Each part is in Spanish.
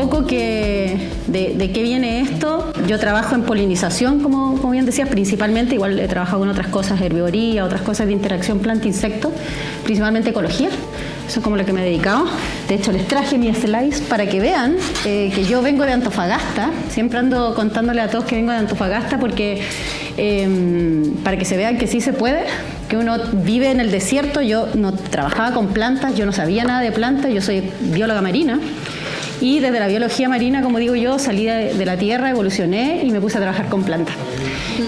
poco de qué viene esto. Yo trabajo en polinización, como bien decías, principalmente. Igual he trabajado en otras cosas, herbivoría, otras cosas de interacción planta-insecto, principalmente ecología. Eso es como lo que me he dedicado. De hecho, les traje mi slides para que vean que yo vengo de Antofagasta. Siempre ando contándole a todos que vengo de Antofagasta porque para que se vean que sí se puede, que uno vive en el desierto. Yo no trabajaba con plantas, yo no sabía nada de plantas, yo soy bióloga marina. Y desde la biología marina, como digo yo, salí de la tierra, evolucioné y me puse a trabajar con plantas.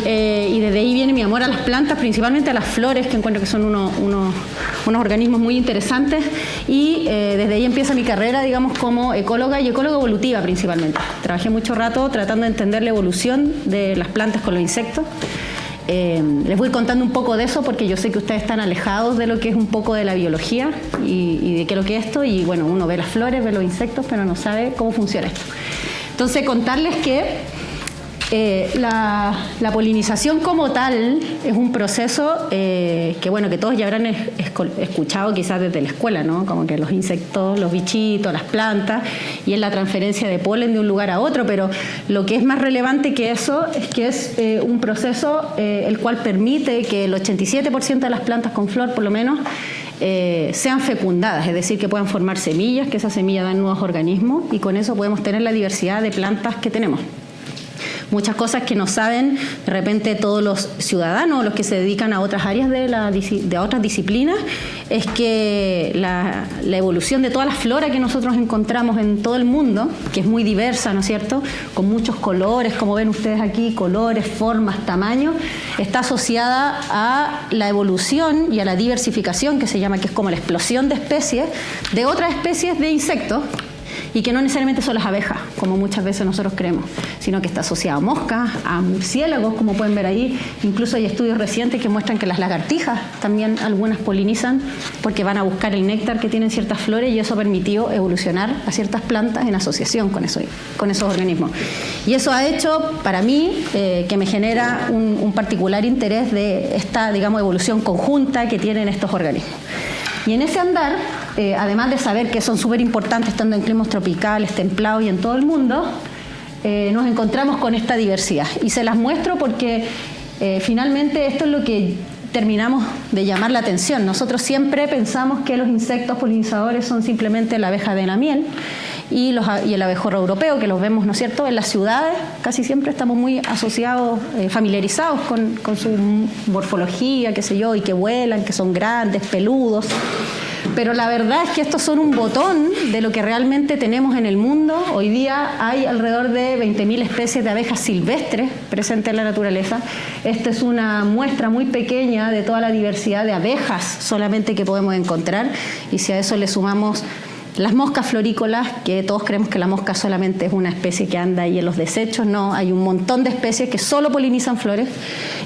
Y desde ahí viene mi amor a las plantas, principalmente a las flores, que encuentro que son unos organismos muy interesantes. Y desde ahí empieza mi carrera, digamos, como ecóloga y ecóloga evolutiva principalmente. Trabajé mucho rato tratando de entender la evolución de las plantas con los insectos. Les voy contando un poco de eso porque yo sé que ustedes están alejados de lo que es un poco de la biología y de qué es lo que es esto, y bueno, uno ve las flores, ve los insectos, pero no sabe cómo funciona esto. Entonces, contarles que la polinización como tal es un proceso que bueno, que todos ya habrán escuchado quizás desde la escuela, ¿no? Como que los insectos, los bichitos, las plantas, y es la transferencia de polen de un lugar a otro, pero lo que es más relevante que eso es que es un proceso el cual permite que el 87% de las plantas con flor, por lo menos, sean fecundadas, es decir, que puedan formar semillas, que esas semillas dan nuevos organismos, y con eso podemos tener la diversidad de plantas que tenemos. Muchas cosas que no saben de repente todos los ciudadanos, los que se dedican a otras áreas de otras disciplinas, es que la evolución de toda la flora que nosotros encontramos en todo el mundo, que es muy diversa, ¿no es cierto?, con muchos colores, como ven ustedes aquí, colores, formas, tamaños, está asociada a la evolución y a la diversificación, que se llama, que es como la explosión de especies, de otras especies de insectos, y que no necesariamente son las abejas, como muchas veces nosotros creemos, sino que está asociado a moscas, a murciélagos, como pueden ver ahí. Incluso hay estudios recientes que muestran que las lagartijas también algunas polinizan porque van a buscar el néctar que tienen ciertas flores, y eso permitió evolucionar a ciertas plantas en asociación con esos organismos. Y eso ha hecho, para mí, que me genera un particular interés de esta, digamos, evolución conjunta que tienen estos organismos. Y en ese andar, además de saber que son súper importantes estando en climas tropicales, templados y en todo el mundo, nos encontramos con esta diversidad. Y se las muestro porque finalmente esto es lo que terminamos de llamar la atención. Nosotros siempre pensamos que los insectos polinizadores son simplemente la abeja de la miel y el abejorro europeo, que los vemos, ¿no es cierto?, en las ciudades. Casi siempre estamos muy asociados, familiarizados con su morfología, qué sé yo, y que vuelan, que son grandes, peludos. Pero la verdad es que estos son un botón de lo que realmente tenemos en el mundo. Hoy día hay alrededor de 20.000 especies de abejas silvestres presentes en la naturaleza. Esta es una muestra muy pequeña de toda la diversidad de abejas solamente que podemos encontrar, y si a eso le sumamos las moscas florícolas, que todos creemos que la mosca solamente es una especie que anda ahí en los desechos. No, hay un montón de especies que solo polinizan flores,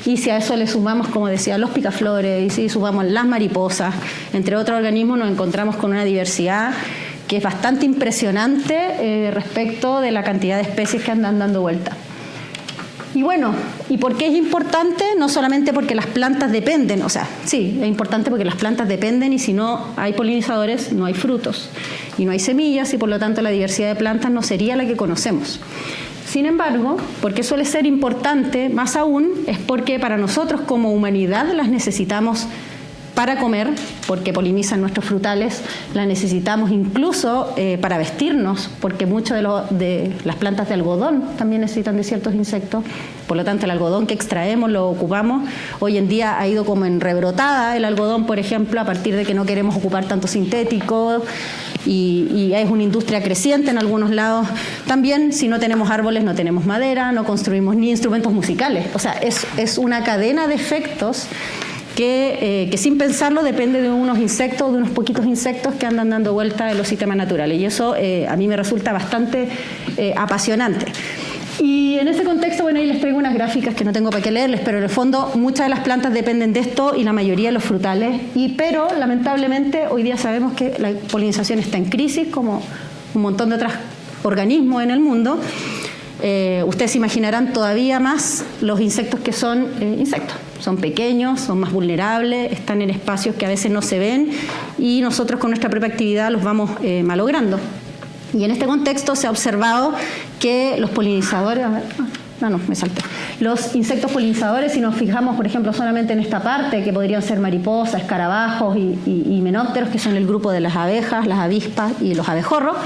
y si a eso le sumamos, como decía, los picaflores, y si sumamos las mariposas, entre otros organismos, nos encontramos con una diversidad que es bastante impresionante respecto de la cantidad de especies que andan dando vuelta. Y bueno, ¿y por qué es importante? No solamente porque las plantas dependen, o sea, sí, es importante porque las plantas dependen, y si no hay polinizadores no hay frutos y no hay semillas, y por lo tanto la diversidad de plantas no sería la que conocemos. Sin embargo, ¿por qué suele ser importante? Más aún es porque para nosotros como humanidad las necesitamos para comer, porque polinizan nuestros frutales, la necesitamos incluso para vestirnos, porque muchas de las plantas de algodón también necesitan de ciertos insectos. Por lo tanto, el algodón que extraemos lo ocupamos. Hoy en día ha ido como en rebrotada el algodón, por ejemplo, a partir de que no queremos ocupar tanto sintético, y es una industria creciente en algunos lados. También, si no tenemos árboles, no tenemos madera, no construimos ni instrumentos musicales. O sea, es una cadena de efectos que sin pensarlo depende de unos insectos, de unos poquitos insectos que andan dando vuelta en los sistemas naturales, y eso a mí me resulta bastante apasionante. Y en ese contexto, bueno, ahí les traigo unas gráficas que no tengo para qué leerles, pero en el fondo muchas de las plantas dependen de esto, y la mayoría de los frutales, pero lamentablemente hoy día sabemos que la polinización está en crisis, como un montón de otros organismos en el mundo. Ustedes se imaginarán todavía más los insectos que son insectos. Son pequeños, son más vulnerables, están en espacios que a veces no se ven, y nosotros con nuestra propia actividad los vamos malogrando. Y en este contexto se ha observado que los polinizadores, los insectos polinizadores, si nos fijamos, por ejemplo, solamente en esta parte, que podrían ser mariposas, escarabajos y himenópteros, que son el grupo de las abejas, las avispas y los abejorros,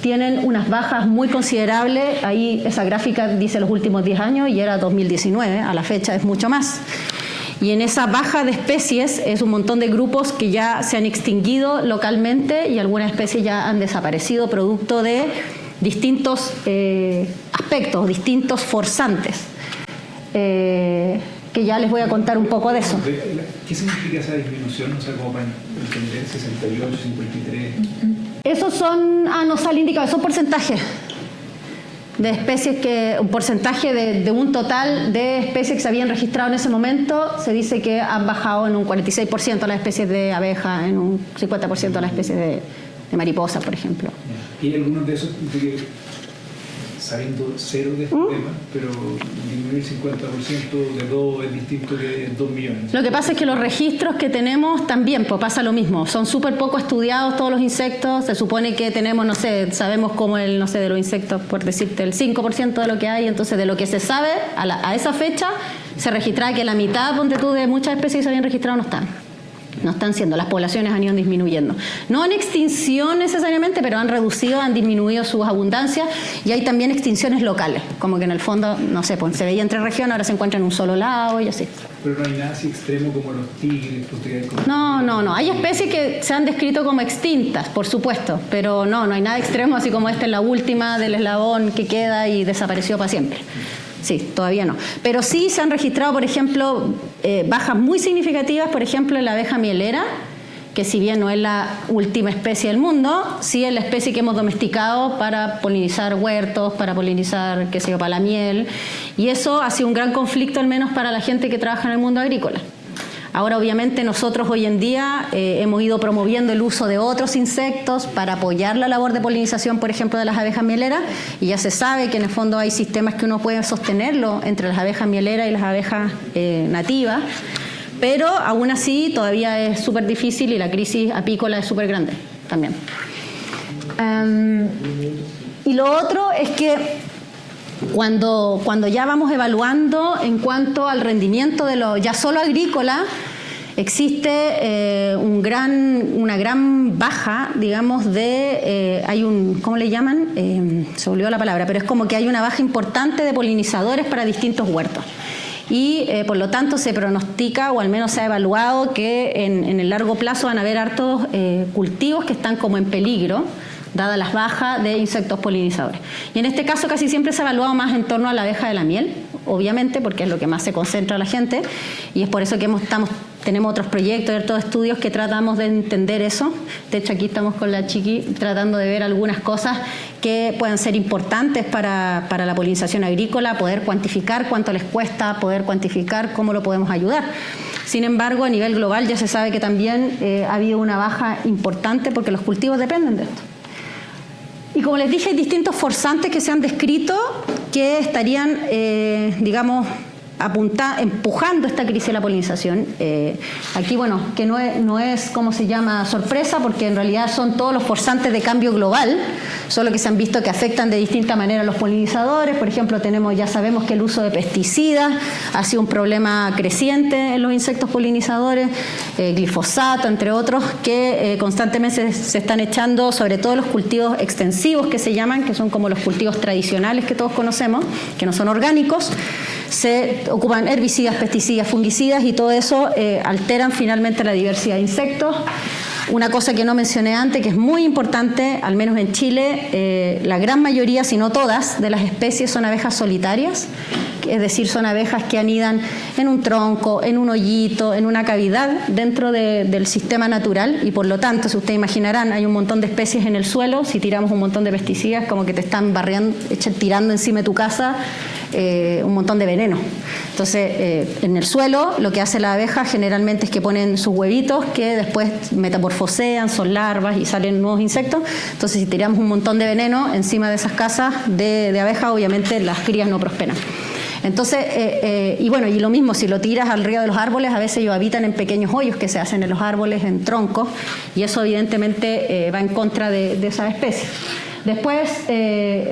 tienen unas bajas muy considerables. Ahí esa gráfica dice los últimos 10 años y era 2019, a la fecha es mucho más. Y en esa baja de especies es un montón de grupos que ya se han extinguido localmente y algunas especies ya han desaparecido producto de distintos aspectos, distintos forzantes, que ya les voy a contar un poco de eso. ¿Qué significa esa disminución? O sea, como para entender 68, 53... Esos son, no sale indicado, son porcentajes de especies un porcentaje de un total de especies que se habían registrado en ese momento. Se dice que han bajado en un 46% las especies de abeja, en un 50% las especies de mariposa, por ejemplo. ¿Y algunos de esos, sabiendo cero de este tema, pero disminuir 50% de 2 es distinto que 2 millones? Lo que pasa es que los registros que tenemos también pasa lo mismo. Son súper poco estudiados todos los insectos. Se supone que tenemos, no sé, sabemos como de los insectos, por decirte, el 5% de lo que hay. Entonces, de lo que se sabe, a esa fecha, se registraba que la mitad, ponte tú, de muchas especies que se habían registrado no están siendo, las poblaciones han ido disminuyendo. No en extinción necesariamente, pero han reducido, han disminuido sus abundancias, y hay también extinciones locales, como que en el fondo, no sé, pues se veía entre regiones, ahora se encuentra en un solo lado y así. Pero no hay nada así extremo como los tigres. No. Hay especies que se han descrito como extintas, por supuesto, pero no hay nada extremo, así como esta es la última del eslabón que queda y desapareció para siempre. Sí, todavía no. Pero sí se han registrado, por ejemplo, bajas muy significativas, por ejemplo, en la abeja mielera, que si bien no es la última especie del mundo, sí es la especie que hemos domesticado para polinizar huertos, para polinizar, para la miel. Y eso ha sido un gran conflicto, al menos para la gente que trabaja en el mundo agrícola. Ahora, obviamente, nosotros hoy en día hemos ido promoviendo el uso de otros insectos para apoyar la labor de polinización, por ejemplo, de las abejas mieleras, y ya se sabe que en el fondo hay sistemas que uno puede sostenerlo entre las abejas mieleras y las abejas nativas, pero aún así todavía es súper difícil y la crisis apícola es súper grande también. Y lo otro es que cuando ya vamos evaluando en cuanto al rendimiento de lo ya solo agrícola, existe una gran baja, digamos, hay un, ¿cómo le llaman? Se olvidó la palabra, pero es como que hay una baja importante de polinizadores para distintos huertos. Y por lo tanto se pronostica, o al menos se ha evaluado, que en el largo plazo van a haber hartos cultivos que están como en peligro, dadas las bajas de insectos polinizadores. Y en este caso casi siempre se ha evaluado más en torno a la abeja de la miel, obviamente, porque es lo que más se concentra la gente, y es por eso que tenemos otros proyectos, otros estudios que tratamos de entender eso. De hecho, aquí estamos con la Chiqui tratando de ver algunas cosas que puedan ser importantes para la polinización agrícola, poder cuantificar cuánto les cuesta, poder cuantificar cómo lo podemos ayudar. Sin embargo, a nivel global ya se sabe que también ha habido una baja importante porque los cultivos dependen de esto. Y como les dije, hay distintos forzantes que se han descrito que estarían, empujando esta crisis de la polinización. Aquí, bueno, que no es, ¿cómo se llama?, sorpresa, porque en realidad son todos los forzantes de cambio global, solo que se han visto que afectan de distinta manera a los polinizadores. Por ejemplo, ya sabemos que el uso de pesticidas ha sido un problema creciente en los insectos polinizadores, glifosato, entre otros, que constantemente se están echando, sobre todo los cultivos extensivos que se llaman, que son como los cultivos tradicionales que todos conocemos, que no son orgánicos. Se ocupan herbicidas, pesticidas, fungicidas, y todo eso alteran finalmente la diversidad de insectos. Una cosa que no mencioné antes, que es muy importante, al menos en Chile, la gran mayoría, si no todas, de las especies son abejas solitarias, es decir, son abejas que anidan en un tronco, en un hoyito, en una cavidad dentro del sistema natural, y por lo tanto, si ustedes imaginarán, hay un montón de especies en el suelo. Si tiramos un montón de pesticidas, como que te están tirando encima de tu casa un montón de veneno. Entonces, en el suelo lo que hace la abeja generalmente es que ponen sus huevitos que después metamorfosean, son larvas y salen nuevos insectos. Entonces, si tiramos un montón de veneno encima de esas casas de abejas, obviamente las crías no prosperan. Entonces, y lo mismo, si lo tiras al río de los árboles, a veces ellos habitan en pequeños hoyos que se hacen en los árboles, en troncos, y eso evidentemente va en contra de esas especies. Después,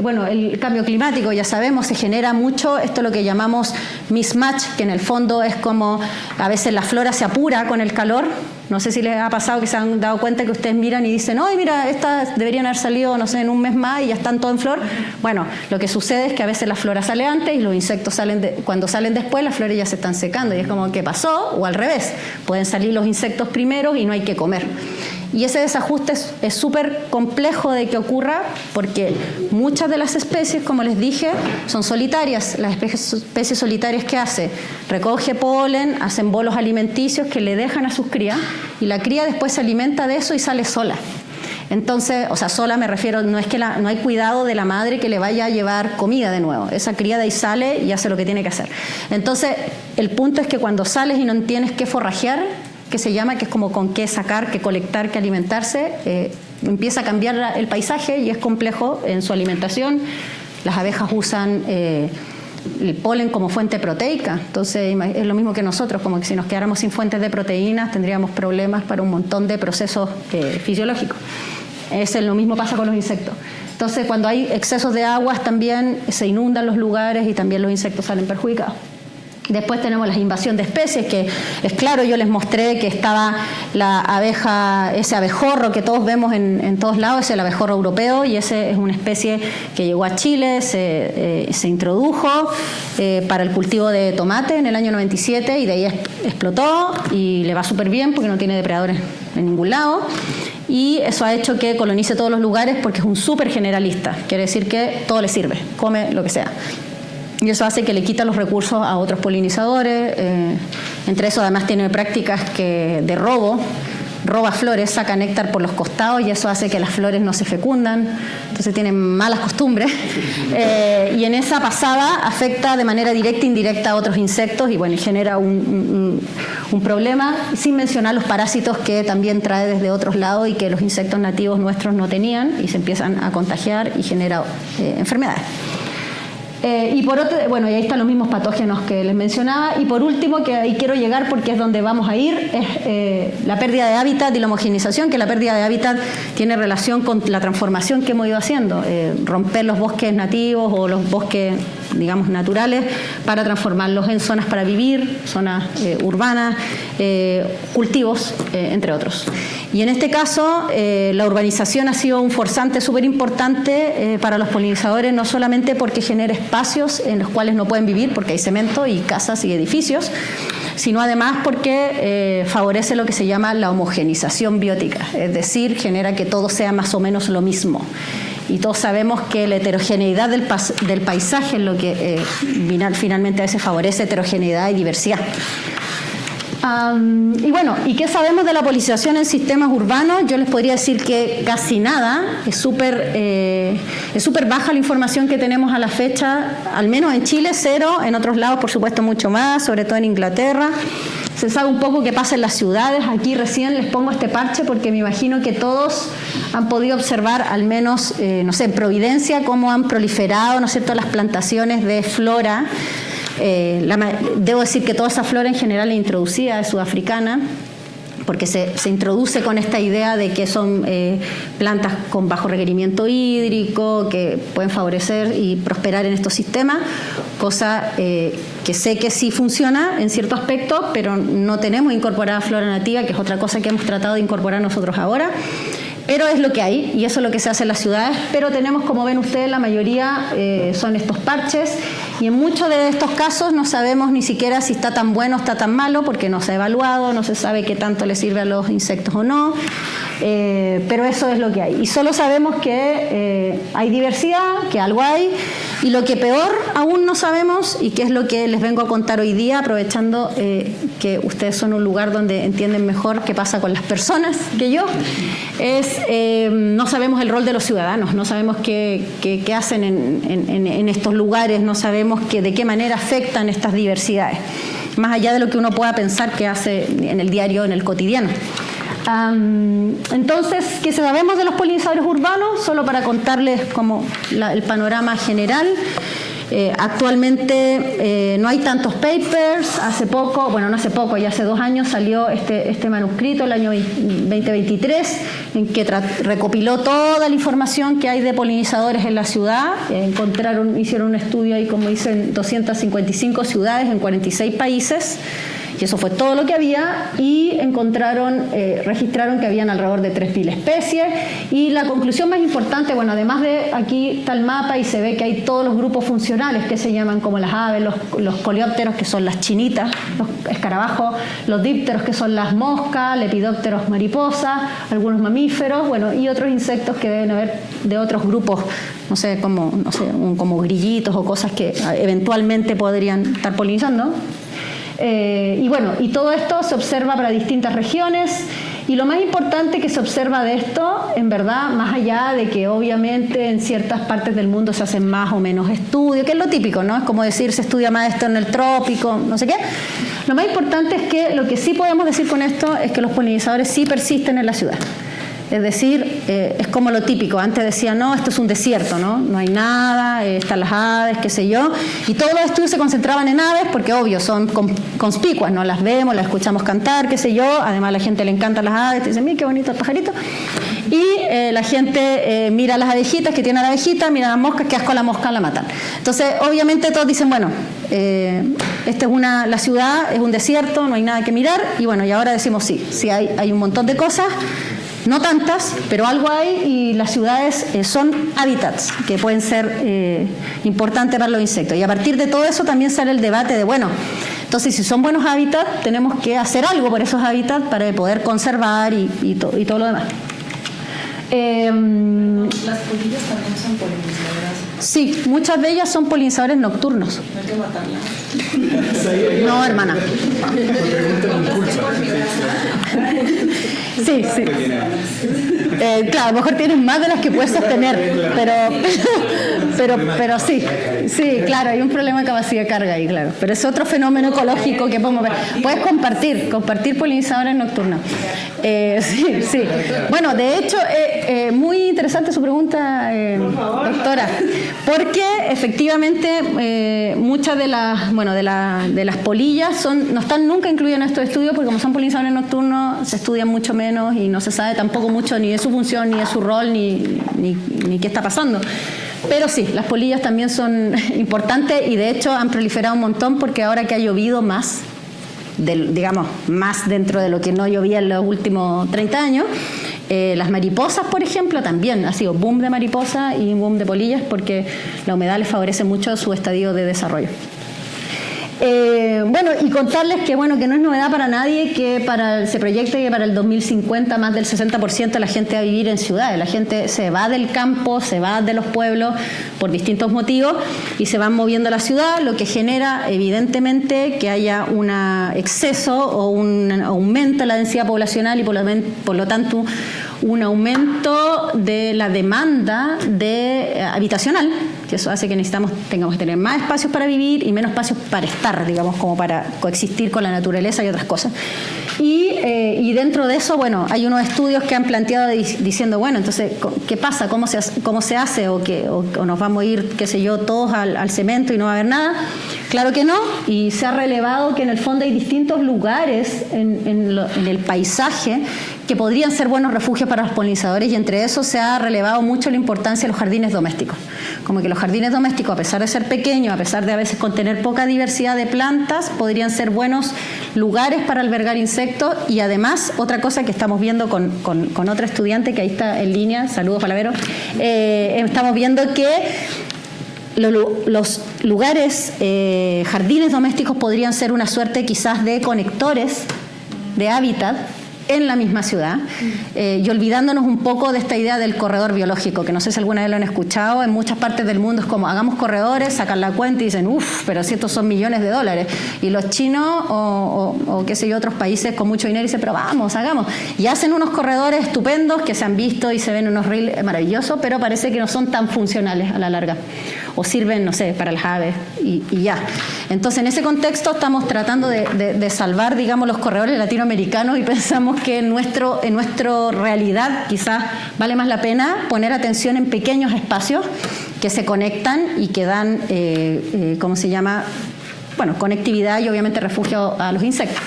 bueno, el cambio climático, ya sabemos, se genera mucho, esto es lo que llamamos mismatch, que en el fondo es como a veces la flora se apura con el calor. No sé si les ha pasado que se han dado cuenta que ustedes miran y dicen, ¡ay, mira, estas deberían haber salido, no sé, en un mes más y ya están todo en flor! Bueno, lo que sucede es que a veces la flora sale antes y los insectos cuando salen después, las flores ya se están secando. Y es como, ¿qué pasó? O al revés, pueden salir los insectos primero y no hay que comer. Y ese desajuste es súper complejo de que ocurra porque muchas de las especies, como les dije, son solitarias. Las especies solitarias, ¿qué hace? Recoge polen, hacen bolos alimenticios que le dejan a sus crías y la cría después se alimenta de eso y sale sola. Entonces, o sea, sola me refiero, no es que no hay cuidado de la madre que le vaya a llevar comida de nuevo. Esa cría de ahí sale y hace lo que tiene que hacer. Entonces, el punto es que cuando sales y no tienes que forrajear, que se llama, que es como con qué sacar, qué colectar, qué alimentarse, empieza a cambiar el paisaje y es complejo en su alimentación. Las abejas usan el polen como fuente proteica, entonces es lo mismo que nosotros, como que si nos quedáramos sin fuentes de proteínas tendríamos problemas para un montón de procesos fisiológicos. Lo mismo pasa con los insectos. Entonces, cuando hay excesos de aguas también se inundan los lugares y también los insectos salen perjudicados. Después tenemos la invasión de especies, que es claro, yo les mostré que estaba la abeja, ese abejorro que todos vemos en todos lados, es el abejorro europeo, y ese es una especie que llegó a Chile, se introdujo para el cultivo de tomate en el año 97 y de ahí explotó y le va súper bien porque no tiene depredadores en ningún lado. Y eso ha hecho que colonice todos los lugares porque es un súper generalista, quiere decir que todo le sirve, come lo que sea. Y eso hace que le quita los recursos a otros polinizadores. Entre eso además tiene prácticas de roba flores, saca néctar por los costados y eso hace que las flores no se fecundan. Entonces tienen malas costumbres. Y en esa pasada afecta de manera directa e indirecta a otros insectos y bueno, genera un problema, sin mencionar los parásitos que también trae desde otros lados y que los insectos nativos nuestros no tenían y se empiezan a contagiar y genera enfermedades. Y por otro, bueno, y ahí están los mismos patógenos que les mencionaba. Y por último, que ahí quiero llegar porque es donde vamos a ir, es la pérdida de hábitat y la homogeneización, que la pérdida de hábitat tiene relación con la transformación que hemos ido haciendo, romper los bosques nativos o los bosques, digamos, naturales para transformarlos en zonas para vivir, zonas urbanas, cultivos, entre otros. Y en este caso, la urbanización ha sido un forzante súper importante para los polinizadores, no solamente porque genera espacios en los cuales no pueden vivir, porque hay cemento y casas y edificios, sino además porque favorece lo que se llama la homogeneización biótica, es decir, genera que todo sea más o menos lo mismo. Y todos sabemos que la heterogeneidad del paisaje es lo que finalmente a veces favorece heterogeneidad y diversidad. Y bueno, ¿y qué sabemos de la polinización en sistemas urbanos? Yo les podría decir que casi nada, es súper baja la información que tenemos a la fecha, al menos en Chile, 0, en otros lados por supuesto mucho más, sobre todo en Inglaterra. Se sabe un poco qué pasa en las ciudades. Aquí recién les pongo este parche porque me imagino que todos han podido observar, al menos, no sé, en Providencia, cómo han proliferado, ¿no es cierto?, las plantaciones de flora. Debo decir que toda esa flora en general es introducida, es sudafricana, porque se introduce con esta idea de que son plantas con bajo requerimiento hídrico, que pueden favorecer y prosperar en estos sistemas, cosa que sé que sí funciona en cierto aspecto, pero no tenemos incorporada flora nativa, que es otra cosa que hemos tratado de incorporar nosotros ahora. Pero es lo que hay y eso es lo que se hace en las ciudades, pero tenemos, como ven ustedes, la mayoría son estos parches y en muchos de estos casos no sabemos ni siquiera si está tan bueno o está tan malo porque no se ha evaluado, no se sabe qué tanto le sirve a los insectos o no, pero eso es lo que hay. Y solo sabemos que hay diversidad, que algo hay, y lo que peor aún no sabemos, y que es lo que les vengo a contar hoy día, aprovechando que ustedes son un lugar donde entienden mejor qué pasa con las personas que yo, es no sabemos el rol de los ciudadanos, no sabemos qué hacen en estos lugares, no sabemos de qué manera afectan estas diversidades, más allá de lo que uno pueda pensar que hace en el diario, en el cotidiano. Entonces, ¿qué sabemos de los polinizadores urbanos? Solo para contarles como el panorama general. Actualmente no hay tantos papers. Hace poco, bueno, no hace poco, ya hace 2 años salió este manuscrito, el año 2023, en que recopiló toda la información que hay de polinizadores en la ciudad. Hicieron un estudio ahí, como dicen, 255 ciudades en 46 países. Y eso fue todo lo que había, y registraron que habían alrededor de 3.000 especies. Y la conclusión más importante, bueno, además de aquí está el mapa y se ve que hay todos los grupos funcionales que se llaman como las aves, los coleópteros, que son las chinitas, los escarabajos, los dípteros, que son las moscas, lepidópteros, mariposas, algunos mamíferos, bueno, y otros insectos que deben haber de otros grupos, como grillitos o cosas que eventualmente podrían estar polinizando. Y todo esto se observa para distintas regiones, y lo más importante que se observa de esto, en verdad, más allá de que obviamente en ciertas partes del mundo se hacen más o menos estudios, que es lo típico, ¿no? Es como decir, se estudia más esto en el trópico, no sé qué. Lo más importante es que lo que sí podemos decir con esto es que los polinizadores sí persisten en la ciudad. Es decir, es como lo típico. Antes decían, no, esto es un desierto, no hay nada, están las aves, qué sé yo. Y todos los estudios se concentraban en aves porque, obvio, son conspicuas, ¿no? Las vemos, las escuchamos cantar, qué sé yo. Además, a la gente le encantan las aves, te dicen, mira qué bonito el pajarito. Y la gente mira las abejitas, que tienen la abejita, mira las moscas, que asco a la mosca, la matan. Entonces, obviamente, todos dicen, bueno, la ciudad es un desierto, no hay nada que mirar. Y bueno, y ahora decimos sí, hay un montón de cosas. No tantas, pero algo hay, y las ciudades son hábitats que pueden ser importantes para los insectos. Y a partir de todo eso también sale el debate de, bueno, entonces si son buenos hábitats, tenemos que hacer algo por esos hábitats para poder conservar y todo lo demás. Las polillas también son polinizadoras. Sí, muchas de ellas son polinizadores nocturnos. No hay que matarlas. No, hermana. Sí. Claro, a lo mejor tienes más de las que puedes sostener, pero sí, claro, hay un problema de capacidad de carga ahí, claro. Pero es otro fenómeno ecológico que podemos ver. Puedes compartir polinizadores nocturnos. Sí. Bueno, de hecho, muy interesante su pregunta, doctora, porque efectivamente muchas de las polillas no están nunca incluidas en estos estudios, porque como son polinizadores nocturnos se estudian mucho menos y no se sabe tampoco mucho ni de su función, ni de su rol, ni qué está pasando. Pero sí, las polillas también son importantes, y de hecho han proliferado un montón, porque ahora que ha llovido más dentro de lo que no llovía en los últimos 30 años, las mariposas, por ejemplo, también ha sido boom de mariposas y boom de polillas, porque la humedad les favorece mucho su estadio de desarrollo. Y contarles que no es novedad para nadie que se proyecte que para el 2050 más del 60% de la gente va a vivir en ciudades. La gente se va del campo, se va de los pueblos por distintos motivos y se van moviendo a la ciudad, lo que genera evidentemente que haya un exceso o un aumento de la densidad poblacional y por lo tanto un aumento de la demanda habitacional, que eso hace que tengamos que tener más espacios para vivir y menos espacios para estar, como para coexistir con la naturaleza y otras cosas. Y dentro de eso, hay unos estudios que han planteado diciendo, entonces, ¿qué pasa? ¿Cómo se hace? ¿O nos vamos a ir, qué sé yo, todos al cemento y no va a haber nada? Claro que no, y se ha relevado que en el fondo hay distintos lugares en el paisaje que podrían ser buenos refugios para los polinizadores, y entre eso se ha relevado mucho la importancia de los jardines domésticos. Como que los jardines domésticos, a pesar de ser pequeños, a pesar de a veces contener poca diversidad de plantas, podrían ser buenos lugares para albergar insectos. Y además, otra cosa que estamos viendo con otra estudiante que ahí está en línea, saludos Palavero, estamos viendo que los lugares, jardines domésticos podrían ser una suerte quizás de conectores de hábitat en la misma ciudad, y olvidándonos un poco de esta idea del corredor biológico, que no sé si alguna vez lo han escuchado. En muchas partes del mundo es como, hagamos corredores, sacan la cuenta y dicen, pero si estos son millones de dólares, y los chinos o qué sé yo, otros países con mucho dinero dicen, pero vamos, hagamos, y hacen unos corredores estupendos que se han visto y se ven unos reels maravillosos, pero parece que no son tan funcionales a la larga, o sirven, no sé, para las aves y ya. Entonces, en ese contexto estamos tratando de salvar, los corredores latinoamericanos, y pensamos que en nuestra realidad quizás vale más la pena poner atención en pequeños espacios que se conectan y que dan, ¿cómo se llama? Bueno, conectividad y obviamente refugio a los insectos.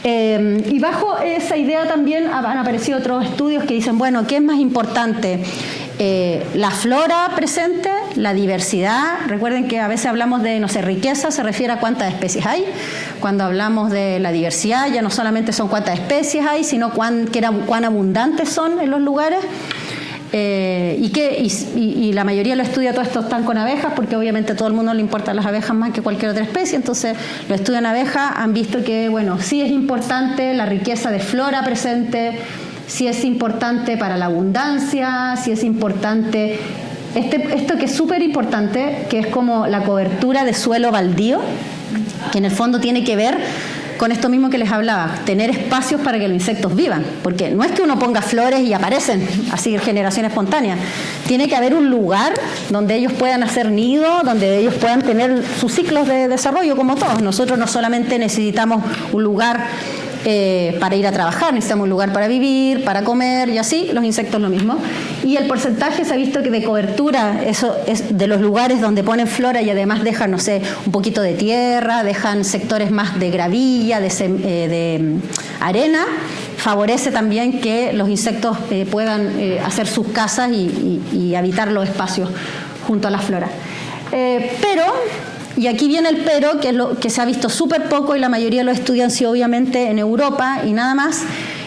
Y bajo esa idea también han aparecido otros estudios que dicen, bueno, ¿qué es más importante? La flora presente, la diversidad. Recuerden que a veces hablamos de, no sé, riqueza, se refiere a cuántas especies hay. Cuando hablamos de la diversidad, ya no solamente son cuántas especies hay, sino cuán abundantes son en los lugares. Y la mayoría lo estudia, todo esto están con abejas, porque obviamente a todo el mundo le importan las abejas más que cualquier otra especie, entonces lo estudian abejas, han visto que, bueno, sí es importante la riqueza de flora presente, sí es importante para la abundancia, sí es importante esto que es súper importante, que es como la cobertura de suelo baldío, que en el fondo tiene que ver con esto mismo que les hablaba, tener espacios para que los insectos vivan, porque no es que uno ponga flores y aparecen así generación espontánea, tiene que haber un lugar donde ellos puedan hacer nido, donde ellos puedan tener sus ciclos de desarrollo como todos. Nosotros no solamente necesitamos un lugar para ir a trabajar, necesitamos un lugar para vivir, para comer y así, los insectos lo mismo. Y el porcentaje se ha visto que de cobertura, eso es de los lugares donde ponen flora y además dejan, no sé, un poquito de tierra, dejan sectores más de gravilla, de arena, favorece también que los insectos puedan hacer sus casas y habitar los espacios junto a la flora. Y aquí viene el pero, que es lo que se ha visto súper poco y la mayoría de los estudios han sido obviamente en Europa y nada más,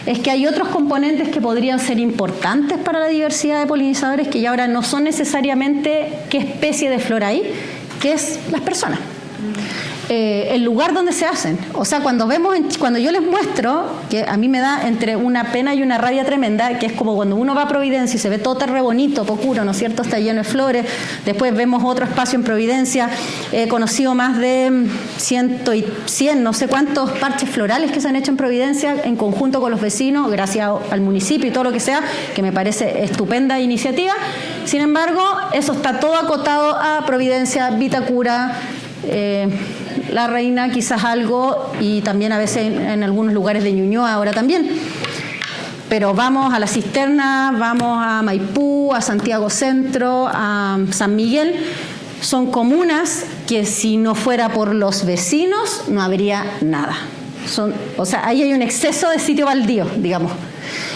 es que hay otros componentes que podrían ser importantes para la diversidad de polinizadores que ya ahora no son necesariamente qué especie de flora hay, que es las personas. El lugar donde se hacen. O sea, cuando yo les muestro, que a mí me da entre una pena y una rabia tremenda, que es como cuando uno va a Providencia y se ve todo tan re bonito, Pocuro, ¿no es cierto? Está lleno de flores. Después vemos otro espacio en Providencia. He conocido más de 100, no sé cuántos parches florales que se han hecho en Providencia en conjunto con los vecinos, gracias al municipio y todo lo que sea, que me parece estupenda iniciativa. Sin embargo, eso está todo acotado a Providencia, Vitacura, La Reina, quizás algo, y también a veces en algunos lugares de Ñuñoa ahora también. Pero vamos a La Cisterna, vamos a Maipú, a Santiago Centro, a San Miguel. Son comunas que si no fuera por los vecinos no habría nada. O sea, ahí hay un exceso de sitio baldío, digamos.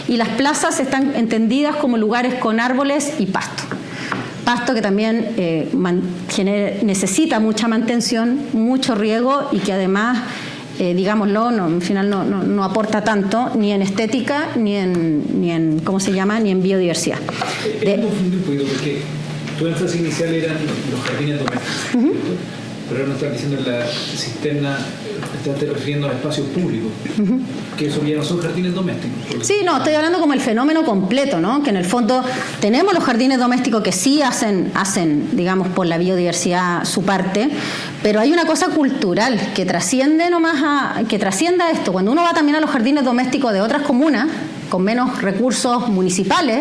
Y las plazas están entendidas como lugares con árboles y pasto. Pasto que también necesita mucha mantención, mucho riego y que además, digámoslo, al final no aporta tanto ni en estética ni en ¿cómo se llama? Ni en biodiversidad. Me confundí un poquito porque tu énfasis inicial eran los jardines domésticos, pero ahora nos estás diciendo en La Cisterna, estás refiriendo a espacios públicos, que eso ya no son jardines domésticos. Sí, no, estoy hablando como el fenómeno completo, ¿no? Que en el fondo tenemos los jardines domésticos que sí hacen, digamos, por la biodiversidad su parte, pero hay una cosa cultural que trasciende a esto. Cuando uno va también a los jardines domésticos de otras comunas, con menos recursos municipales,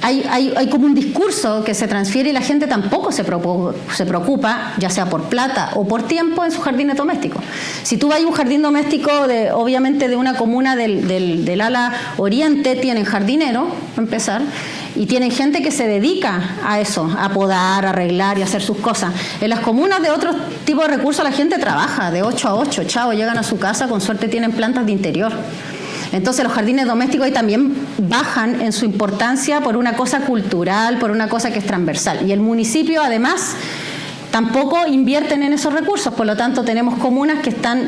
hay como un discurso que se transfiere y la gente tampoco se preocupa, ya sea por plata o por tiempo, en sus jardines domésticos. Si tú vas a un jardín doméstico, obviamente de una comuna del ala oriente, tienen jardinero, para empezar, y tienen gente que se dedica a eso, a podar, a arreglar y a hacer sus cosas. En las comunas de otro tipo de recursos la gente trabaja de 8 a 8, chao, llegan a su casa, con suerte tienen plantas de interior. Entonces los jardines domésticos ahí también bajan en su importancia por una cosa cultural, por una cosa que es transversal. Y el municipio además tampoco invierten en esos recursos, por lo tanto tenemos comunas que están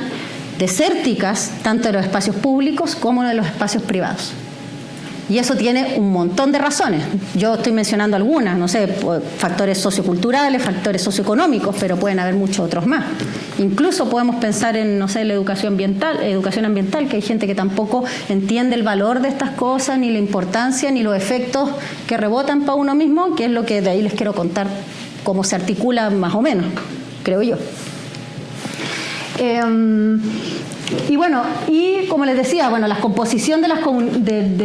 desérticas, tanto de los espacios públicos como de los espacios privados. Y eso tiene un montón de razones. Yo estoy mencionando algunas, no sé, factores socioculturales, factores socioeconómicos, pero pueden haber muchos otros más. Incluso podemos pensar en, no sé, la educación ambiental, que hay gente que tampoco entiende el valor de estas cosas, ni la importancia, ni los efectos que rebotan para uno mismo, que es lo que de ahí les quiero contar cómo se articula más o menos, creo yo. Y bueno, y como les decía, bueno, la composición de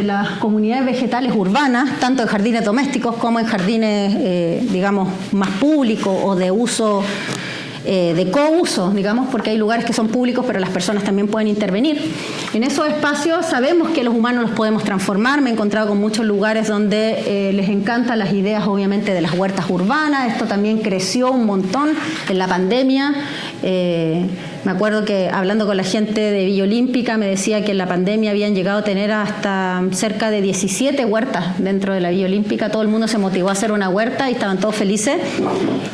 las comunidades vegetales urbanas, tanto en jardines domésticos como en jardines, digamos, más públicos o de uso de couso, digamos, porque hay lugares que son públicos, pero las personas también pueden intervenir. En esos espacios sabemos que los humanos los podemos transformar. Me he encontrado con muchos lugares donde les encantan las ideas, obviamente, de las huertas urbanas. Esto también creció un montón en la pandemia. Me acuerdo que hablando con la gente de Villa Olímpica me decía que en la pandemia habían llegado a tener hasta cerca de 17 huertas dentro de la Villa Olímpica. Todo el mundo se motivó a hacer una huerta y estaban todos felices.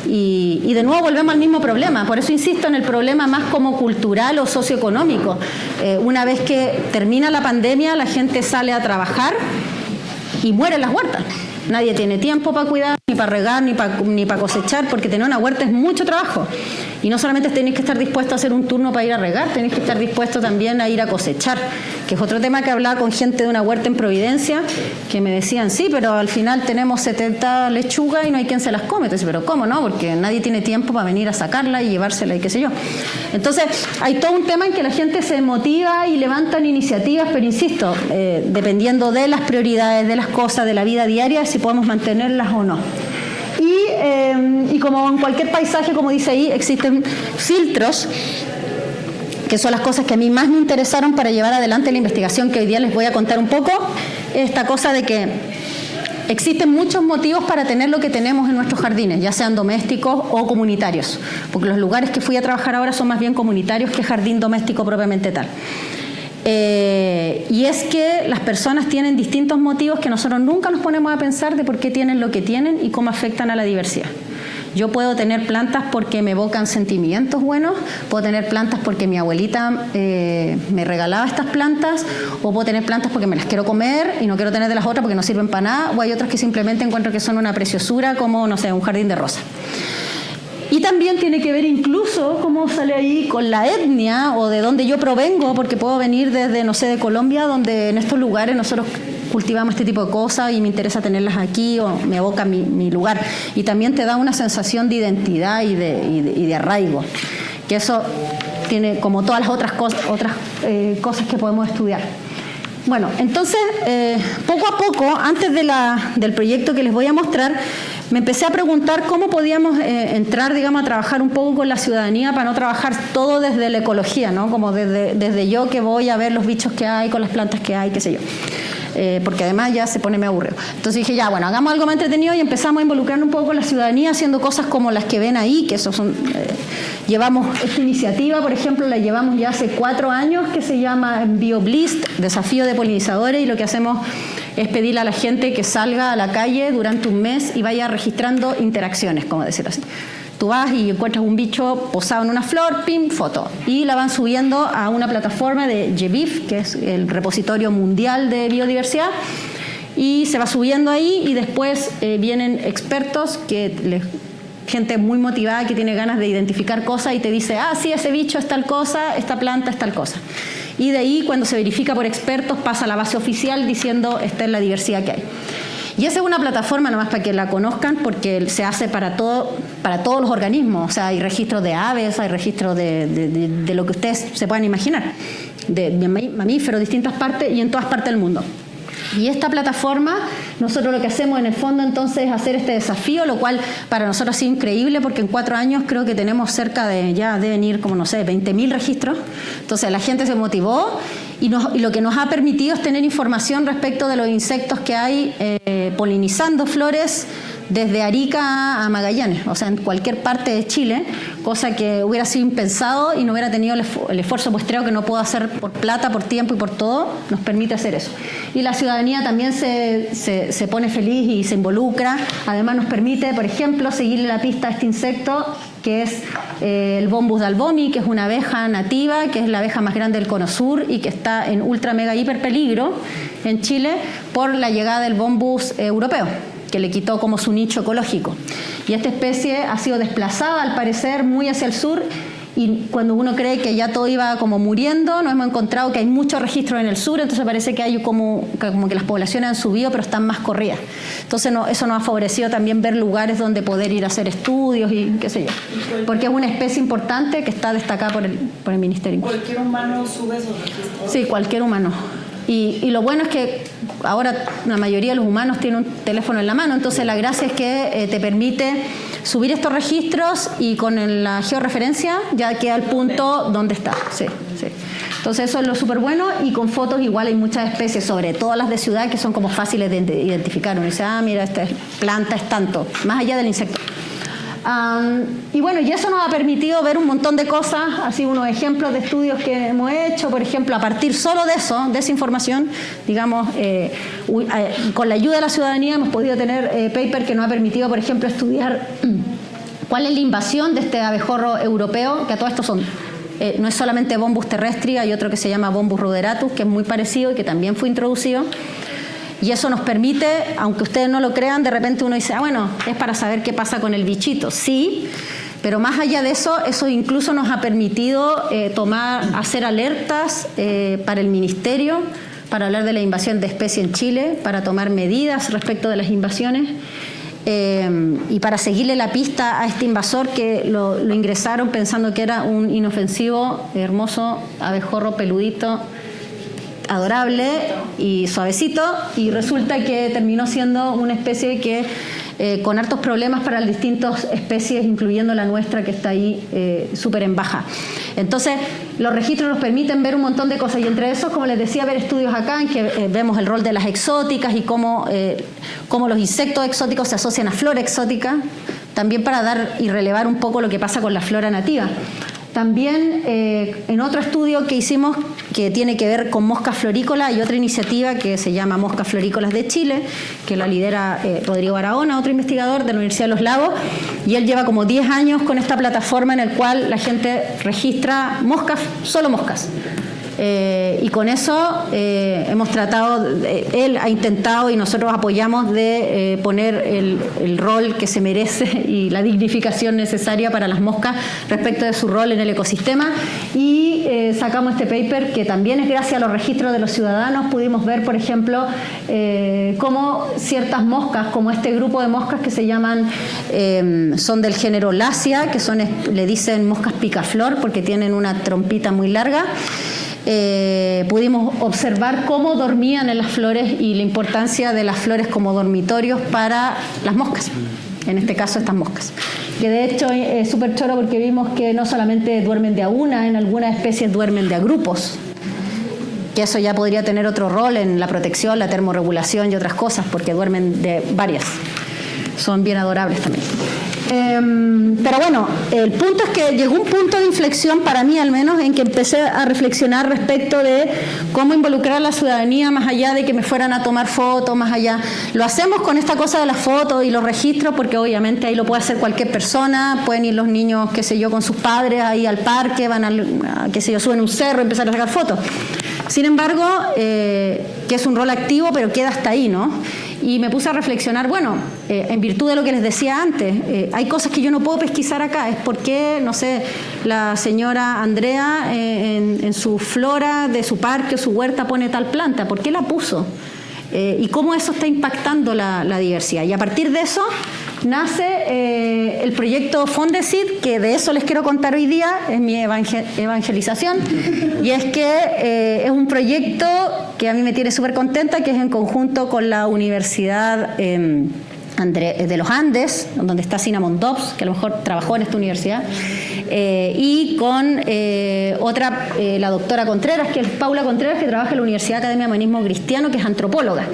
Y de nuevo volvemos al mismo problema. Por eso insisto en el problema más como cultural o socioeconómico. Una vez que termina la pandemia, la gente sale a trabajar y mueren las huertas. Nadie tiene tiempo para cuidar, ni para regar, ni para cosechar, porque tener una huerta es mucho trabajo. Y no solamente tenéis que estar dispuesto a hacer un turno para ir a regar, tenéis que estar dispuesto también a ir a cosechar, que es otro tema que hablaba con gente de una huerta en Providencia, que me decían, sí, pero al final tenemos 70 lechugas y no hay quien se las come. Entonces, pero ¿cómo no? Porque nadie tiene tiempo para venir a sacarla y llevársela y qué sé yo. Entonces, hay todo un tema en que la gente se motiva y levantan iniciativas, pero insisto, dependiendo de las prioridades, de las cosas, de la vida diaria, si podemos mantenerlas o no. Y como en cualquier paisaje, como dice ahí, existen filtros, que son las cosas que a mí más me interesaron para llevar adelante la investigación, que hoy día les voy a contar un poco. Esta cosa de que existen muchos motivos para tener lo que tenemos en nuestros jardines, ya sean domésticos o comunitarios, porque los lugares que fui a trabajar ahora son más bien comunitarios que jardín doméstico propiamente tal. Y es que las personas tienen distintos motivos que nosotros nunca nos ponemos a pensar de por qué tienen lo que tienen y cómo afectan a la diversidad. Yo puedo tener plantas porque me evocan sentimientos buenos, puedo tener plantas porque mi abuelita me regalaba estas plantas, o puedo tener plantas porque me las quiero comer y no quiero tener de las otras porque no sirven para nada, o hay otras que simplemente encuentro que son una preciosura, como, no sé, un jardín de rosas. Y también tiene que ver incluso, como sale ahí, con la etnia o de donde yo provengo, porque puedo venir desde, no sé, de Colombia, donde en estos lugares nosotros cultivamos este tipo de cosas y me interesa tenerlas aquí o me evoca mi lugar. Y también te da una sensación de identidad y de arraigo, que eso tiene como todas las otras cosas que podemos estudiar. Bueno, entonces, poco a poco, antes del proyecto que les voy a mostrar, me empecé a preguntar cómo podíamos entrar, digamos, a trabajar un poco con la ciudadanía para no trabajar todo desde la ecología, ¿no? Como desde yo que voy a ver los bichos que hay, con las plantas que hay, qué sé yo. Porque además ya se pone medio aburrido. Entonces dije, ya, bueno, hagamos algo más entretenido y empezamos a involucrarnos un poco con la ciudadanía haciendo cosas como las que ven ahí, que eso son... llevamos esta iniciativa, por ejemplo, la llevamos ya hace 4 años, que se llama BioBlist, Desafío de Polinizadores, y lo que hacemos es pedirle a la gente que salga a la calle durante un mes y vaya registrando interacciones, como decirlo así. Tú vas y encuentras un bicho posado en una flor, pim, foto. Y la van subiendo a una plataforma de GBIF, que es el repositorio mundial de biodiversidad, y se va subiendo ahí y después vienen expertos, gente muy motivada que tiene ganas de identificar cosas y te dice, ah, sí, ese bicho es tal cosa, esta planta es tal cosa. Y de ahí, cuando se verifica por expertos, pasa a la base oficial diciendo, esta es la diversidad que hay. Y esa es una plataforma, nomás para que la conozcan, porque se hace para todos los organismos. O sea, hay registros de aves, hay registros de lo que ustedes se puedan imaginar, de mamíferos, distintas partes y en todas partes del mundo. Y esta plataforma, nosotros lo que hacemos en el fondo entonces es hacer este desafío, lo cual para nosotros ha sido increíble porque en 4 años creo que tenemos cerca de, ya deben ir como, no sé, 20.000 registros. Entonces la gente se motivó y lo que nos ha permitido es tener información respecto de los insectos que hay polinizando flores desde Arica a Magallanes, o sea, en cualquier parte de Chile, cosa que hubiera sido impensado y no hubiera tenido el esfuerzo muestreo que no puedo hacer por plata, por tiempo y por todo, nos permite hacer eso. Y la ciudadanía también se pone feliz y se involucra. Además nos permite, por ejemplo, seguirle la pista a este insecto, que es el Bombus dalbomi, que es una abeja nativa, que es la abeja más grande del Cono Sur y que está en ultra mega hiper peligro en Chile por la llegada del Bombus europeo, que le quitó como su nicho ecológico. Y esta especie ha sido desplazada, al parecer, muy hacia el sur, y cuando uno cree que ya todo iba como muriendo, nos hemos encontrado que hay muchos registros en el sur, entonces parece que hay como que las poblaciones han subido, pero están más corridas. Entonces eso nos ha favorecido también ver lugares donde poder ir a hacer estudios y qué sé yo. Porque es una especie importante que está destacada por el Ministerio. ¿Cualquier humano sube esos registros? Sí, cualquier humano. Y lo bueno es que ahora la mayoría de los humanos tienen un teléfono en la mano, entonces la gracia es que te permite subir estos registros y con la georreferencia ya queda el punto donde está. Sí. Entonces eso es lo súper bueno, y con fotos igual hay muchas especies, sobre todo las de ciudad, que son como fáciles de identificar. Uno dice, mira, esta planta es tanto, más allá del insecto. Y bueno, y eso nos ha permitido ver un montón de cosas, así unos ejemplos de estudios que hemos hecho, por ejemplo, a partir solo de eso, de esa información, digamos, con la ayuda de la ciudadanía hemos podido tener paper que nos ha permitido, por ejemplo, estudiar cuál es la invasión de este abejorro europeo, que a todo esto son... no es solamente Bombus terrestri, hay otro que se llama Bombus ruderatus, que es muy parecido y que también fue introducido. Y eso nos permite, aunque ustedes no lo crean, de repente uno dice, bueno, es para saber qué pasa con el bichito. Sí, pero más allá de eso, eso incluso nos ha permitido hacer alertas para el Ministerio, para hablar de la invasión de especies en Chile, para tomar medidas respecto de las invasiones. Y para seguirle la pista a este invasor que lo ingresaron pensando que era un inofensivo, hermoso abejorro peludito, adorable y suavecito, y resulta que terminó siendo una especie que con hartos problemas para las distintas especies, incluyendo la nuestra, que está ahí súper en baja. Entonces, los registros nos permiten ver un montón de cosas, y entre esos, como les decía, ver estudios acá en que vemos el rol de las exóticas y cómo los insectos exóticos se asocian a flora exótica, también para dar y relevar un poco lo que pasa con la flora nativa. También en otro estudio que hicimos que tiene que ver con moscas florícolas, hay otra iniciativa que se llama Moscas Florícolas de Chile, que la lidera Rodrigo Barahona, otro investigador de la Universidad de Los Lagos, y él lleva como 10 años con esta plataforma en la cual la gente registra moscas, solo moscas. Y con eso hemos tratado, él ha intentado y nosotros apoyamos de poner el rol que se merece y la dignificación necesaria para las moscas respecto de su rol en el ecosistema, y sacamos este paper que también es gracias a los registros de los ciudadanos. Pudimos ver, por ejemplo, cómo ciertas moscas, como este grupo de moscas que se llaman, son del género Lacea, que son, le dicen moscas picaflor porque tienen una trompita muy larga. Pudimos observar cómo dormían en las flores y la importancia de las flores como dormitorios para las moscas, en este caso estas moscas, que de hecho es súper choro porque vimos que no solamente duermen de a una, en algunas especies duermen de a grupos, que eso ya podría tener otro rol en la protección, la termorregulación y otras cosas, porque duermen de varias, son bien adorables también. Pero bueno, el punto es que llegó un punto de inflexión, para mí al menos, en que empecé a reflexionar respecto de cómo involucrar a la ciudadanía más allá de que me fueran a tomar fotos, más allá. Lo hacemos con esta cosa de las fotos y los registros, porque obviamente ahí lo puede hacer cualquier persona, pueden ir los niños, qué sé yo, con sus padres ahí al parque, van qué sé yo, suben un cerro y empiezan a sacar fotos. Sin embargo, que es un rol activo, pero queda hasta ahí, ¿no? Y me puse a reflexionar, bueno, en virtud de lo que les decía antes, hay cosas que yo no puedo pesquisar acá. Es porque, no sé, la señora Andrea en su flora de su parque o su huerta pone tal planta. ¿Por qué la puso? Y cómo eso está impactando la diversidad. Y a partir de eso nace el proyecto Fondesit, que de eso les quiero contar hoy día, es mi evangelización, y es que es un proyecto que a mí me tiene súper contenta, que es en conjunto con la Universidad de los Andes, donde está Cinnamon Dobbs, que a lo mejor trabajó en esta universidad, y con la doctora Contreras, que es Paula Contreras, que trabaja en la Universidad Academia de Humanismo Cristiano, que es antropóloga.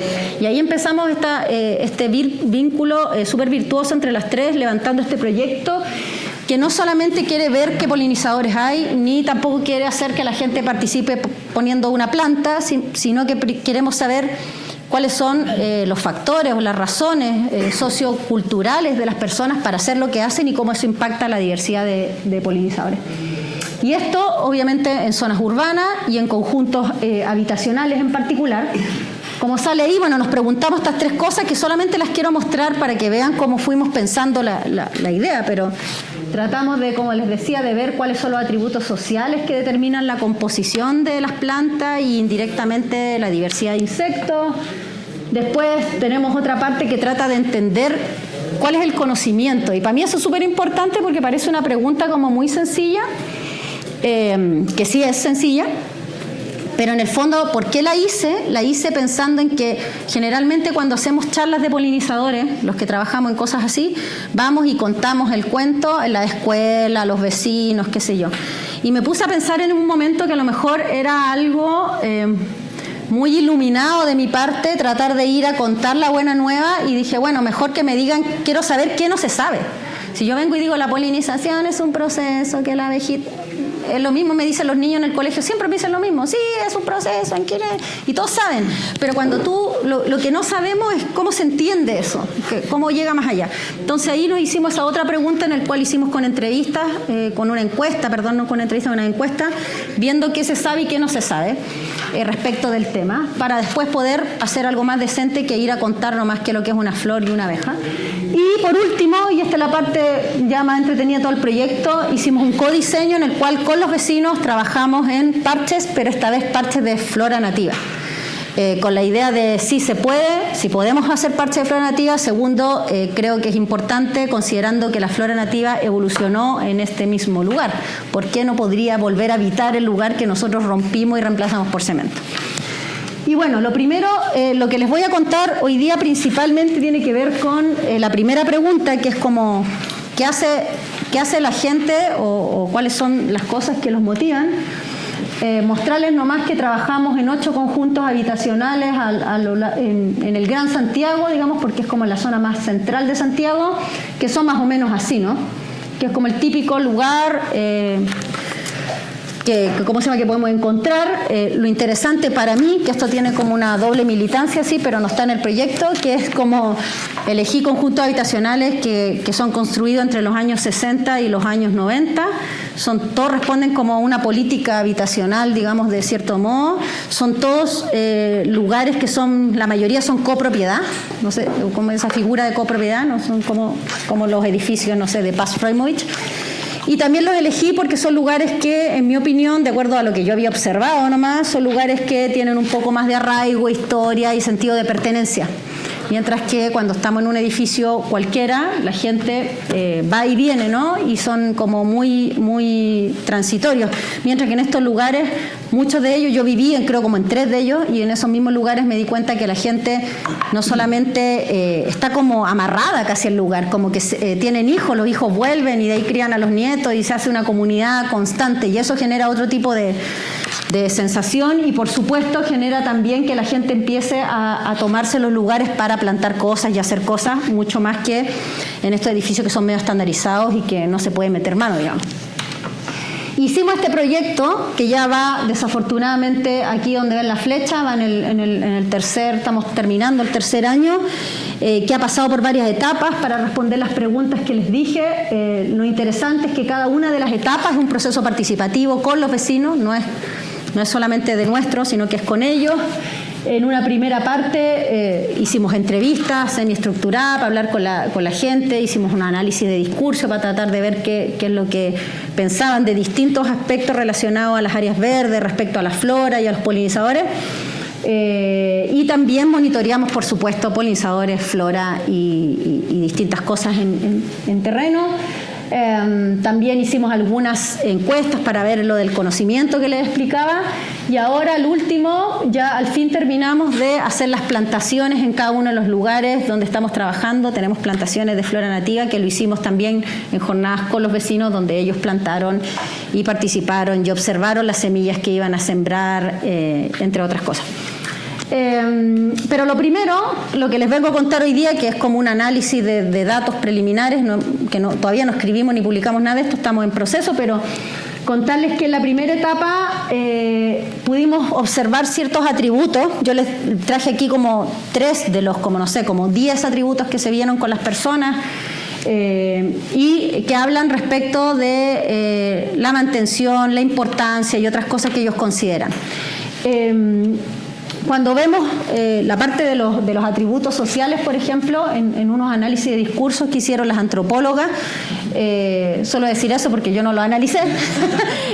Y ahí empezamos este vínculo súper virtuoso entre las tres, levantando este proyecto que no solamente quiere ver qué polinizadores hay, ni tampoco quiere hacer que la gente participe poniendo una planta, sino que queremos saber cuáles son los factores o las razones socioculturales de las personas para hacer lo que hacen y cómo eso impacta la diversidad de polinizadores. Y esto, obviamente, en zonas urbanas y en conjuntos habitacionales en particular. Como sale ahí, bueno, nos preguntamos estas tres cosas que solamente las quiero mostrar para que vean cómo fuimos pensando la idea, pero tratamos de, como les decía, de ver cuáles son los atributos sociales que determinan la composición de las plantas y indirectamente la diversidad de insectos. Después tenemos otra parte que trata de entender cuál es el conocimiento, y para mí eso es súper importante porque parece una pregunta como muy sencilla, que sí es sencilla, Pero en el fondo, ¿por qué la hice? La hice pensando en que generalmente cuando hacemos charlas de polinizadores, los que trabajamos en cosas así, vamos y contamos el cuento en la escuela, a los vecinos, qué sé yo. Y me puse a pensar en un momento que a lo mejor era algo muy iluminado de mi parte, tratar de ir a contar la buena nueva, y dije, bueno, mejor que me digan, quiero saber qué no se sabe. Si yo vengo y digo la polinización es un proceso, que la abejita... Es lo mismo, me dicen los niños en el colegio, siempre me dicen lo mismo, sí, es un proceso, y todos saben, pero cuando tú, lo que no sabemos es cómo se entiende eso, cómo llega más allá. Entonces ahí nos hicimos esa otra pregunta, en el cual hicimos con entrevistas, con una encuesta, una encuesta, viendo qué se sabe y qué no se sabe respecto del tema, para después poder hacer algo más decente que ir a contar nomás que lo que es una flor y una abeja. Y por último, y esta es la parte ya más entretenida de todo el proyecto, hicimos un codiseño en el cual con los vecinos trabajamos en parches, pero esta vez parches de flora nativa. Con la idea de si se puede, si podemos hacer parches de flora nativa. Segundo, creo que es importante, considerando que la flora nativa evolucionó en este mismo lugar. ¿Por qué no podría volver a habitar el lugar que nosotros rompimos y reemplazamos por cemento? Y bueno, lo primero, lo que les voy a contar hoy día principalmente tiene que ver con la primera pregunta, que es como, ¿qué hace la gente o cuáles son las cosas que los motivan? Mostrarles nomás que trabajamos en 8 conjuntos habitacionales en el Gran Santiago, digamos, porque es como la zona más central de Santiago, que son más o menos así, ¿no? Que es como el típico lugar... que podemos encontrar. Lo interesante para mí, que esto tiene como una doble militancia, sí, pero no está en el proyecto, que es como elegí conjuntos habitacionales que son construidos entre los años 60 y los años 90. Todos responden como a una política habitacional, digamos, de cierto modo. Son todos lugares que la mayoría son copropiedad, no sé, como esa figura de copropiedad, no son como los edificios, no sé, de Paz Freimovich. Y también los elegí porque son lugares que, en mi opinión, de acuerdo a lo que yo había observado nomás, son lugares que tienen un poco más de arraigo, historia y sentido de pertenencia. Mientras que cuando estamos en un edificio cualquiera, la gente va y viene, ¿no? Y son como muy, muy transitorios. Mientras que en estos lugares, muchos de ellos, yo viví creo como en 3 de ellos, y en esos mismos lugares me di cuenta que la gente no solamente está como amarrada casi al lugar, como que tienen hijos, los hijos vuelven y de ahí crían a los nietos y se hace una comunidad constante, y eso genera otro tipo de sensación, y por supuesto genera también que la gente empiece a tomarse los lugares para plantar cosas y hacer cosas, mucho más que en estos edificios que son medio estandarizados y que no se puede meter mano, digamos. Hicimos este proyecto que ya va, desafortunadamente, aquí donde ven la flecha, va en el tercer, estamos terminando el tercer año, que ha pasado por varias etapas para responder las preguntas que les dije. Lo interesante es que cada una de las etapas es un proceso participativo con los vecinos, no es solamente de nuestros, sino que es con ellos. En una primera parte hicimos entrevistas semiestructuradas para hablar con la gente, hicimos un análisis de discurso para tratar de ver qué es lo que pensaban de distintos aspectos relacionados a las áreas verdes, respecto a la flora y a los polinizadores. Y también monitoreamos, por supuesto, polinizadores, flora y distintas cosas en terreno. También hicimos algunas encuestas para ver lo del conocimiento que les explicaba, y ahora al último ya al fin terminamos de hacer las plantaciones en cada uno de los lugares donde estamos trabajando. Tenemos plantaciones de flora nativa que lo hicimos también en jornadas con los vecinos, donde ellos plantaron y participaron y observaron las semillas que iban a sembrar, entre otras cosas. Pero lo primero, lo que les vengo a contar hoy día, que es como un análisis de datos preliminares, todavía no escribimos ni publicamos nada de esto, estamos en proceso, pero contarles que en la primera etapa pudimos observar ciertos atributos. Yo les traje aquí como 3 de los, como 10 atributos que se vieron con las personas, y que hablan respecto de la mantención, la importancia y otras cosas que ellos consideran. cuando vemos la parte de los atributos sociales, por ejemplo, en unos análisis de discursos que hicieron las antropólogas, solo decir eso porque yo no lo analicé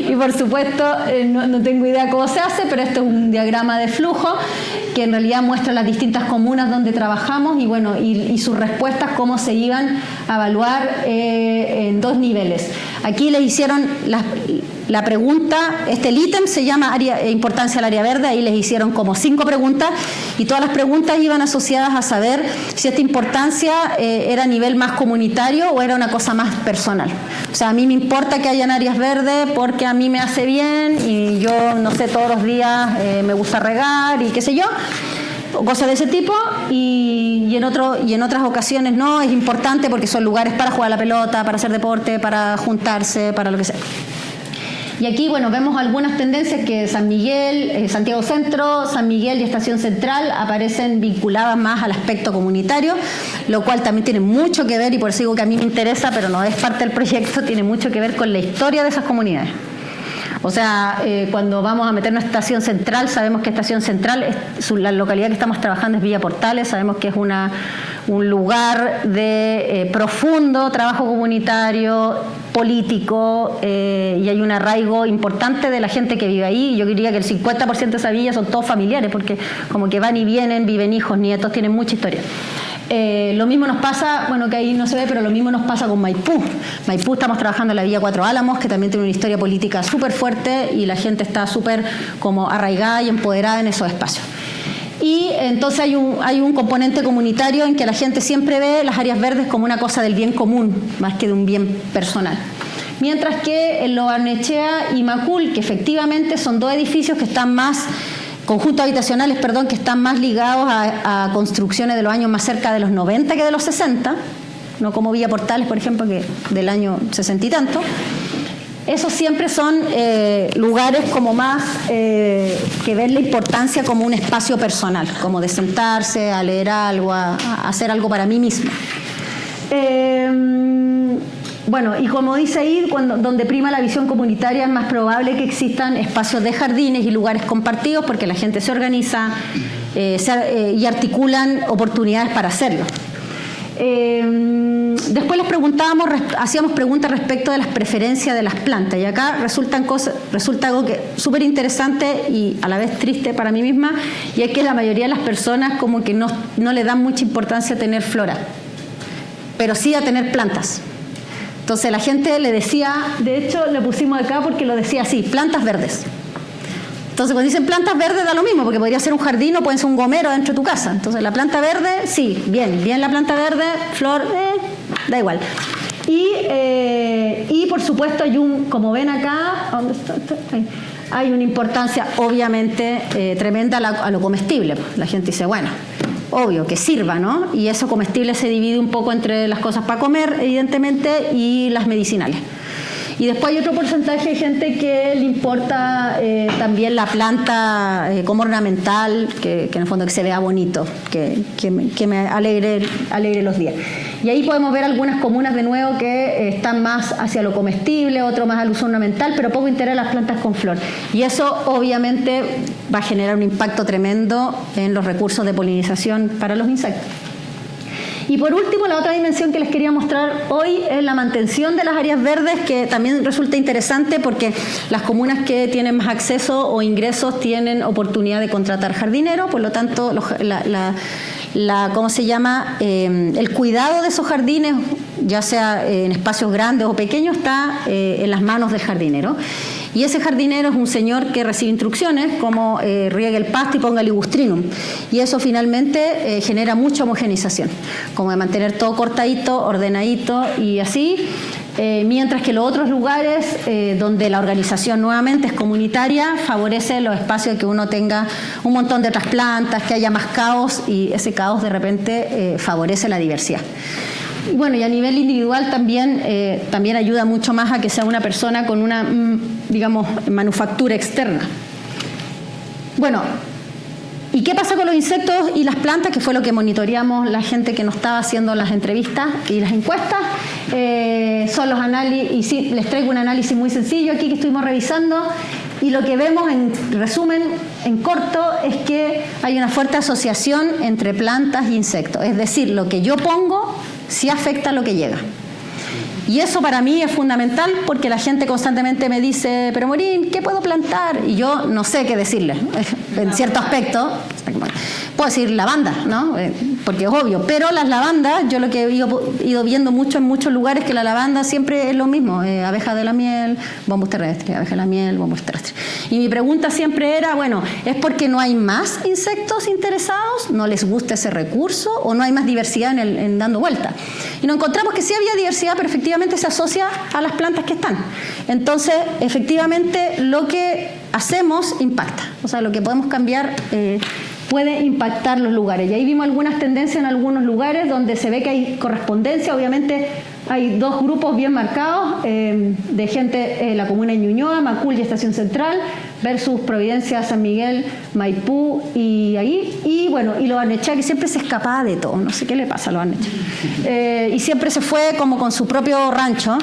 y por supuesto no tengo idea cómo se hace, pero esto es un diagrama de flujo que en realidad muestra las distintas comunas donde trabajamos y bueno, y sus respuestas, cómo se iban a evaluar en 2 niveles. Aquí les hicieron la pregunta, el ítem se llama importancia del área verde, ahí les hicieron como 5 preguntas y todas las preguntas iban asociadas a saber si esta importancia era a nivel más comunitario o era una cosa más personal. O sea, a mí me importa que hayan áreas verdes porque a mí me hace bien y yo, no sé, todos los días me gusta regar y qué sé yo, o cosas de ese tipo, y en otras ocasiones no, es importante porque son lugares para jugar a la pelota, para hacer deporte, para juntarse, para lo que sea. Y aquí, bueno, vemos algunas tendencias que San Miguel, Santiago Centro, San Miguel y Estación Central aparecen vinculadas más al aspecto comunitario, lo cual también tiene mucho que ver, y por eso digo que a mí me interesa, pero no es parte del proyecto, tiene mucho que ver con la historia de esas comunidades. O sea, cuando vamos a meternos a Estación Central, sabemos que Estación Central, la localidad que estamos trabajando es Villa Portales, sabemos que es un lugar de profundo trabajo comunitario, político, y hay un arraigo importante de la gente que vive ahí. Yo diría que el 50% de esa villa son todos familiares, porque como que van y vienen, viven hijos, nietos, tienen mucha historia. Lo mismo nos pasa, bueno, que ahí no se ve, pero lo mismo nos pasa con Maipú. Maipú estamos trabajando en la Villa Cuatro Álamos, que también tiene una historia política súper fuerte y la gente está súper como arraigada y empoderada en esos espacios. Y entonces hay un componente comunitario en que la gente siempre ve las áreas verdes como una cosa del bien común, más que de un bien personal. Mientras que en Lo Barnechea y Macul, que efectivamente son 2 edificios que están más... conjuntos habitacionales, perdón, que están más ligados a construcciones de los años más cerca de los 90 que de los 60, no como Villa Portales, por ejemplo, que del año 60 y tanto. Esos siempre son lugares como más que ven la importancia como un espacio personal, como de sentarse, a leer algo, a hacer algo para mí mismo. Bueno, y como dice ahí, donde prima la visión comunitaria es más probable que existan espacios de jardines y lugares compartidos porque la gente se organiza y articulan oportunidades para hacerlo. Después hacíamos preguntas respecto de las preferencias de las plantas y acá resulta algo que súper interesante y a la vez triste para mí misma, y es que la mayoría de las personas como que no le dan mucha importancia a tener flora, pero sí a tener plantas. Entonces la gente le decía, de hecho le pusimos acá porque lo decía así, plantas verdes. Entonces cuando dicen plantas verdes da lo mismo, porque podría ser un jardín o puede ser un gomero dentro de tu casa. Entonces la planta verde, sí, bien la planta verde, flor, da igual. Y por supuesto como ven acá, ¿dónde está? Ahí. Hay una importancia obviamente tremenda a lo comestible. La gente dice, bueno, obvio, que sirva, ¿no? Y eso comestible se divide un poco entre las cosas para comer, evidentemente, y las medicinales. Y después hay otro porcentaje de gente que le importa también la planta como ornamental, que en el fondo que se vea bonito, que me alegre los días. Y ahí podemos ver algunas comunas de nuevo que están más hacia lo comestible, otro más al uso ornamental, pero poco interés a las plantas con flor. Y eso obviamente va a generar un impacto tremendo en los recursos de polinización para los insectos. Y por último, la otra dimensión que les quería mostrar hoy es la mantención de las áreas verdes, que también resulta interesante porque las comunas que tienen más acceso o ingresos tienen oportunidad de contratar jardineros, por lo tanto, ¿cómo se llama? El cuidado de esos jardines, ya sea en espacios grandes o pequeños, está en las manos del jardinero. Y ese jardinero es un señor que recibe instrucciones como riegue el pasto y ponga ligustrinum. Y eso finalmente genera mucha homogenización, como de mantener todo cortadito, ordenadito y así. Mientras que los otros lugares donde la organización nuevamente es comunitaria favorece los espacios de que uno tenga un montón de otras plantas, que haya más caos y ese caos de repente favorece la diversidad. Y bueno, y a nivel individual también ayuda mucho más a que sea una persona con una, digamos, manufactura externa. Bueno, ¿y qué pasa con los insectos y las plantas? Que fue lo que monitoreamos la gente que nos estaba haciendo las entrevistas y las encuestas. Son los análisis, y sí, les traigo un análisis muy sencillo aquí que estuvimos revisando. Y lo que vemos, en resumen, en corto, es que hay una fuerte asociación entre plantas e insectos. Es decir, lo que yo pongo sí afecta a lo que llega. Y eso para mí es fundamental porque la gente constantemente me dice, pero Morín, ¿qué puedo plantar? Y yo no sé qué decirle. En cierto aspecto, puedo decir lavanda, ¿no? Porque es obvio. Pero las lavandas, yo lo que he ido viendo mucho en muchos lugares, que la lavanda siempre es lo mismo. Abeja de la miel, bombus terrestre, abeja de la miel, bombus terrestre. Y mi pregunta siempre era, bueno, ¿es porque no hay más insectos interesados? ¿No les gusta ese recurso? ¿O no hay más diversidad en dando vuelta? Y nos encontramos que sí había diversidad, pero efectivamente se asocia a las plantas que están. Entonces, efectivamente, lo que hacemos impacta. O sea, lo que podemos cambiar puede impactar los lugares. Y ahí vimos algunas tendencias en algunos lugares donde se ve que hay correspondencia. Obviamente hay dos grupos bien marcados de gente, la comuna de Ñuñoa, Macul y Estación Central, versus Providencia, San Miguel, Maipú y ahí. Y bueno, y Lo Barnechea, que siempre se escapaba de todo. No sé qué le pasa a Lo Barnechea. Y siempre se fue como con su propio rancho.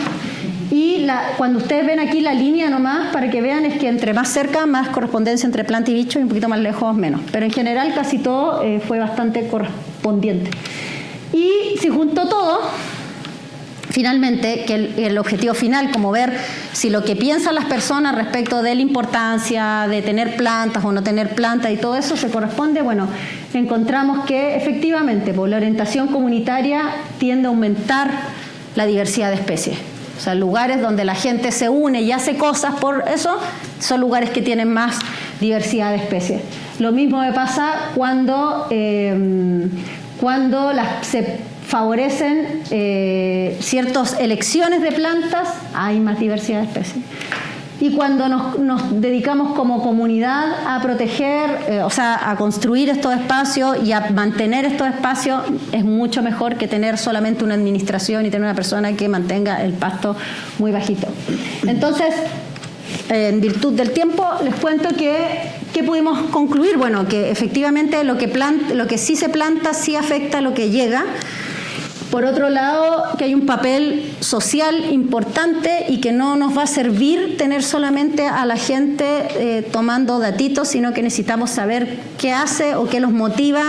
Y cuando ustedes ven aquí la línea nomás, para que vean, es que entre más cerca, más correspondencia entre planta y bicho, y un poquito más lejos, menos. Pero en general casi todo fue bastante correspondiente. Y si junto todo, finalmente, que el objetivo final, como ver si lo que piensan las personas respecto de la importancia de tener plantas o no tener plantas y todo eso se corresponde, bueno, encontramos que efectivamente, por la orientación comunitaria tiende a aumentar la diversidad de especies. O sea, lugares donde la gente se une y hace cosas por eso, son lugares que tienen más diversidad de especies. Lo mismo me pasa cuando se favorecen ciertas elecciones de plantas, hay más diversidad de especies. Y cuando nos dedicamos como comunidad a proteger, o sea, a construir estos espacios y a mantener estos espacios, es mucho mejor que tener solamente una administración y tener una persona que mantenga el pasto muy bajito. Entonces, en virtud del tiempo, les cuento que pudimos concluir. Bueno, que efectivamente lo que sí se planta sí afecta a lo que llega. Por otro lado, que hay un papel social importante y que no nos va a servir tener solamente a la gente tomando datitos, sino que necesitamos saber qué hace o qué los motiva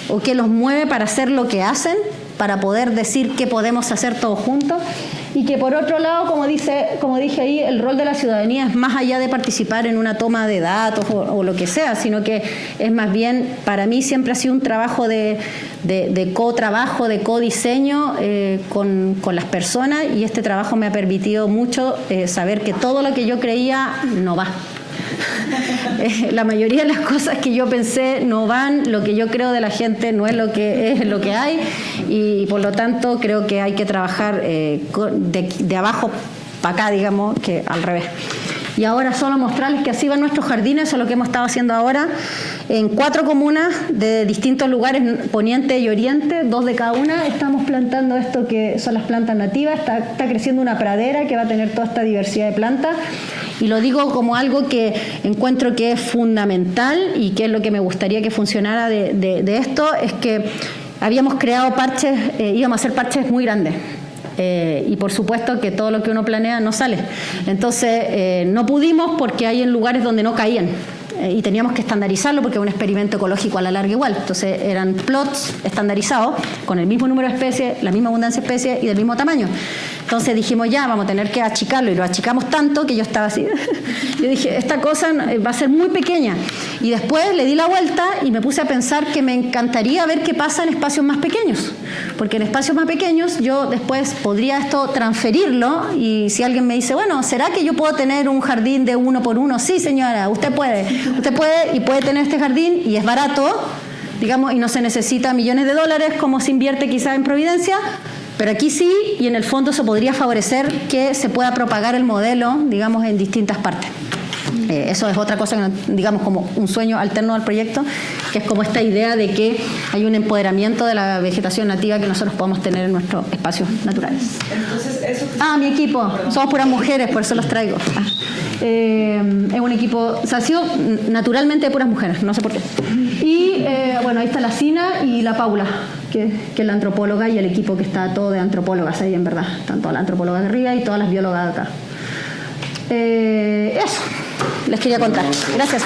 o qué los mueve para hacer lo que hacen, para poder decir qué podemos hacer todos juntos. Y que por otro lado, como dije ahí, el rol de la ciudadanía es más allá de participar en una toma de datos o lo que sea, sino que es más bien, para mí siempre ha sido un trabajo de co-trabajo, de co-diseño con las personas, y este trabajo me ha permitido mucho saber que todo lo que yo creía no va. La mayoría de las cosas que yo pensé no van, lo que yo creo de la gente no es lo que hay, y por lo tanto creo que hay que trabajar de abajo para acá, digamos, que al revés. Y ahora solo mostrarles que así van nuestros jardines, eso es lo que hemos estado haciendo ahora, en 4 comunas de distintos lugares, poniente y oriente, 2 de cada una. Estamos plantando esto que son las plantas nativas, está creciendo una pradera que va a tener toda esta diversidad de plantas. Y lo digo como algo que encuentro que es fundamental y que es lo que me gustaría que funcionara de esto, es que habíamos creado parches, íbamos a hacer parches muy grandes. Y por supuesto que todo lo que uno planea no sale. Entonces no pudimos porque hay en lugares donde no caían. Y teníamos que estandarizarlo porque es un experimento ecológico a la larga igual. Entonces eran plots estandarizados con el mismo número de especies, la misma abundancia de especies y del mismo tamaño. Entonces dijimos, ya, vamos a tener que achicarlo, y lo achicamos tanto que yo estaba así. Yo dije, esta cosa va a ser muy pequeña. Y después le di la vuelta y me puse a pensar que me encantaría ver qué pasa en espacios más pequeños. Porque en espacios más pequeños yo después podría esto transferirlo, y si alguien me dice, bueno, ¿será que yo puedo tener un jardín de 1 por 1? Sí, señora, usted puede y puede tener este jardín, y es barato, digamos, y no se necesita millones de dólares como se invierte quizás en Providencia. Pero aquí sí, y en el fondo eso podría favorecer que se pueda propagar el modelo, digamos, en distintas partes. Eso es otra cosa, que, digamos, como un sueño alterno al proyecto, que es como esta idea de que hay un empoderamiento de la vegetación nativa que nosotros podemos tener en nuestros espacios naturales. Entonces, eso mi equipo, somos puras mujeres, por eso los traigo. Es un equipo, o sea, ha sido naturalmente de puras mujeres, no sé por qué. Y bueno, ahí está la Sina y la Paula, que es la antropóloga, y el equipo que está todo de antropólogas ahí, en verdad. Están todas las antropólogas de arriba y todas las biólogas de acá. Eso. les quería contar. Gracias.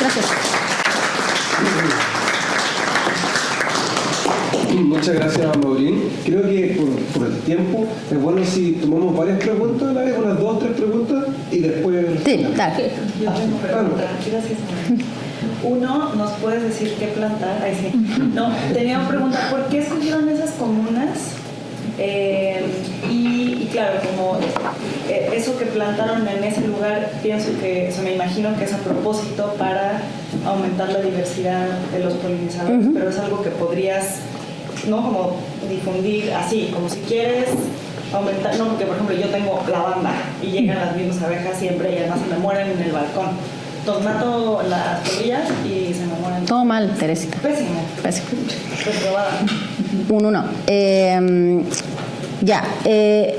Muchas gracias, Maureen. Creo que por el tiempo es bueno si tomamos varias preguntas a la vez, unas 2 o 3 preguntas y después... Sí, dale. Yo tengo pregunta. Gracias. Uno, ¿nos puedes decir qué plantar? Ahí sí. No, tenía una pregunta. ¿Por qué escogieron esas comunas? Y claro, como eso que plantaron en ese lugar, pienso que, me imagino que es a propósito para aumentar la diversidad de los polinizadores, pero es algo que podrías, ¿no? Como difundir así, como si quieres aumentar, no, porque por ejemplo yo tengo lavanda y llegan las mismas abejas siempre y además se me mueren en el balcón. Entonces mato las polillas y se me mueren. Todo mal, Teresita. Pésimo. Reprobada. Un 1.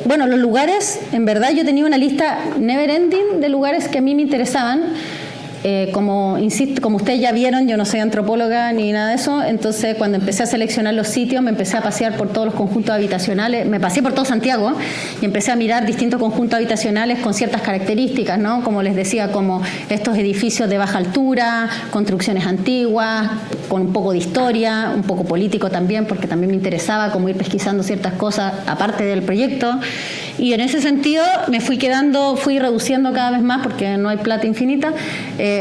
Bueno, los lugares, en verdad yo tenía una lista never ending de lugares que a mí me interesaban. Como ustedes ya vieron, yo no soy antropóloga ni nada de eso, entonces cuando empecé a seleccionar los sitios me empecé a pasear por todos los conjuntos habitacionales, me pasé por todo Santiago y empecé a mirar distintos conjuntos habitacionales con ciertas características, ¿no? Como les decía, como estos edificios de baja altura, construcciones antiguas, con un poco de historia, un poco político también, porque también me interesaba como ir pesquisando ciertas cosas aparte del proyecto. Y en ese sentido me fui reduciendo cada vez más, porque no hay plata infinita,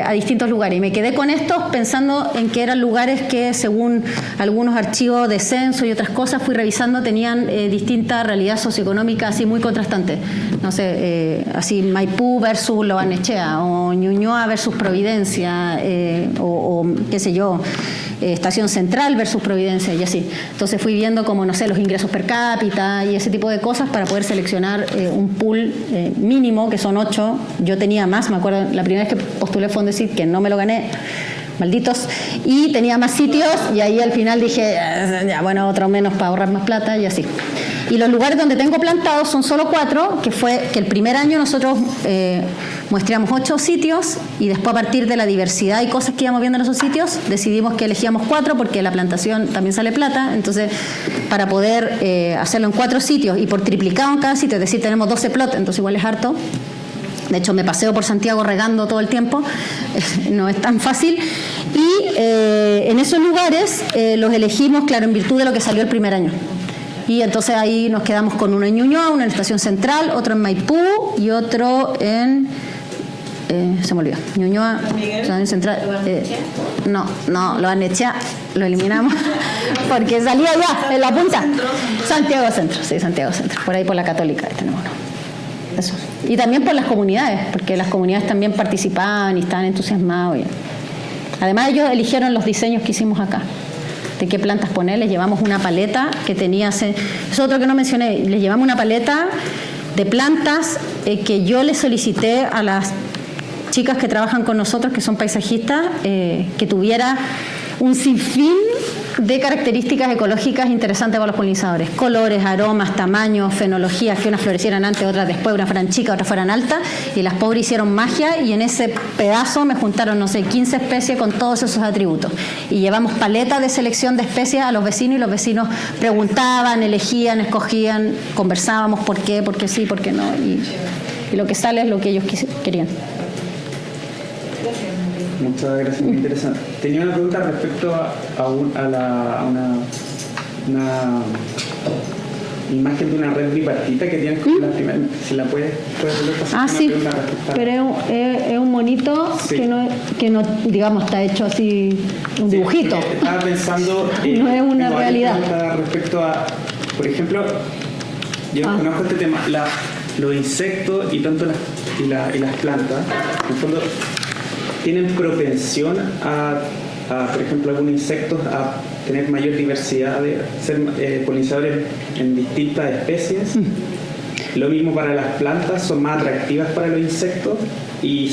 a distintos lugares. Y me quedé con estos pensando en que eran lugares que, según algunos archivos de censo y otras cosas, fui revisando, tenían distinta realidad socioeconómica así muy contrastante. No sé, así Maipú versus Lo Barnechea, o Ñuñoa versus Providencia, o qué sé yo, Estación Central versus Providencia y así. Entonces fui viendo como, no sé, los ingresos per cápita y ese tipo de cosas para poder seleccionar un pool mínimo, que son 8. Yo tenía más, me acuerdo, la primera vez que postulé Fondesit, que no me lo gané, malditos, y tenía más sitios y ahí al final dije, ya, bueno, otro menos para ahorrar más plata y así. Y los lugares donde tengo plantados son solo 4, que fue que el primer año nosotros muestreamos 8 sitios y después, a partir de la diversidad y cosas que íbamos viendo en esos sitios, decidimos que elegíamos 4 porque la plantación también sale plata. Entonces, para poder hacerlo en 4 sitios y por triplicado en cada sitio, es decir, tenemos 12 plots, entonces igual es harto. De hecho, me paseo por Santiago regando todo el tiempo, no es tan fácil. Y en esos lugares los elegimos, claro, en virtud de lo que salió el primer año. Y entonces ahí nos quedamos con uno en Ñuñoa, uno en Estación Central, otro en Maipú y otro en... se me olvidó. Ñuñoa, Estación Central... no, Lo Barnechea lo eliminamos porque salía ya en la punta. Santiago Centro, sí, Santiago Centro. Por ahí por la Católica tenemos uno. Eso. Y también por las comunidades, porque las comunidades también participaban y estaban entusiasmados. Además, ellos eligieron los diseños que hicimos acá, de qué plantas poner. Les llevamos una paleta que tenía, eso es otro que no mencioné, les llevamos una paleta de plantas que yo les solicité a las chicas que trabajan con nosotros, que son paisajistas, que tuviera un sinfín de características ecológicas interesantes para los polinizadores: colores, aromas, tamaños, fenologías, que unas florecieran antes, otras después, unas fueran chicas, otras fueran altas, y las pobres hicieron magia, y en ese pedazo me juntaron, no sé, 15 especies con todos esos atributos, y llevamos paletas de selección de especies a los vecinos, y los vecinos preguntaban, elegían, escogían, conversábamos por qué sí, por qué no, y lo que sale es lo que ellos querían. Muchas gracias, muy interesante. Tenía una pregunta respecto a una imagen de una red bipartita que tienes como la primera. Si la puedes volver a pasar. Sí, pero es un monito, sí, que no, digamos, está hecho así, un dibujito. Estaba pensando. No es una realidad. Respecto a, por ejemplo, yo conozco este tema, los insectos y tanto las plantas, en el fondo, tienen propensión por ejemplo, algunos insectos a tener mayor diversidad, de ser polinizadores en distintas especies. Lo mismo para las plantas, son más atractivas para los insectos, y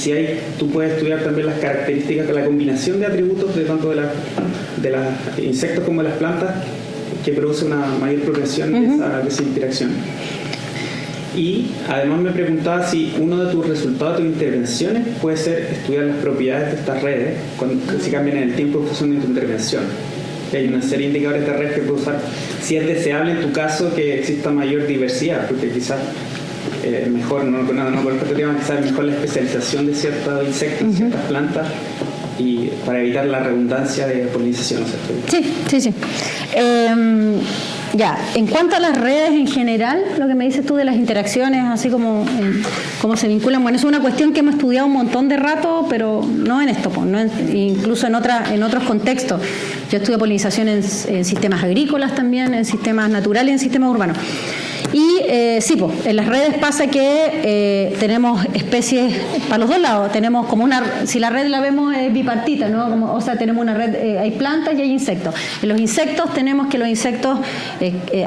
tú puedes estudiar también las características, la combinación de atributos de tanto de los insectos como de las plantas, que produce una mayor propensión de esa interacción. Y además me preguntaba si uno de tus resultados de tus intervenciones puede ser estudiar las propiedades de estas redes cuando se cambian en el tiempo en función de tu intervención. Y hay una serie de indicadores de redes que puedes usar si es deseable en tu caso que exista mayor diversidad, porque quizás mejor, no por el tema, quizás mejor la especialización de ciertos insectos, de ciertas plantas, y para evitar la redundancia de polinización, ¿no es cierto? Sí. Ya, en cuanto a las redes en general, lo que me dices tú de las interacciones, así como cómo se vinculan, bueno, es una cuestión que hemos estudiado un montón de rato, pero no en esto, pues, incluso en otros contextos. Yo estudio polinización en sistemas agrícolas también, en sistemas naturales y en sistemas urbanos. Y sí, pues, en las redes pasa que tenemos especies para los dos lados. Tenemos como si la red la vemos es bipartita, ¿no? O sea, tenemos una red, hay plantas y hay insectos. En los insectos tenemos que los insectos,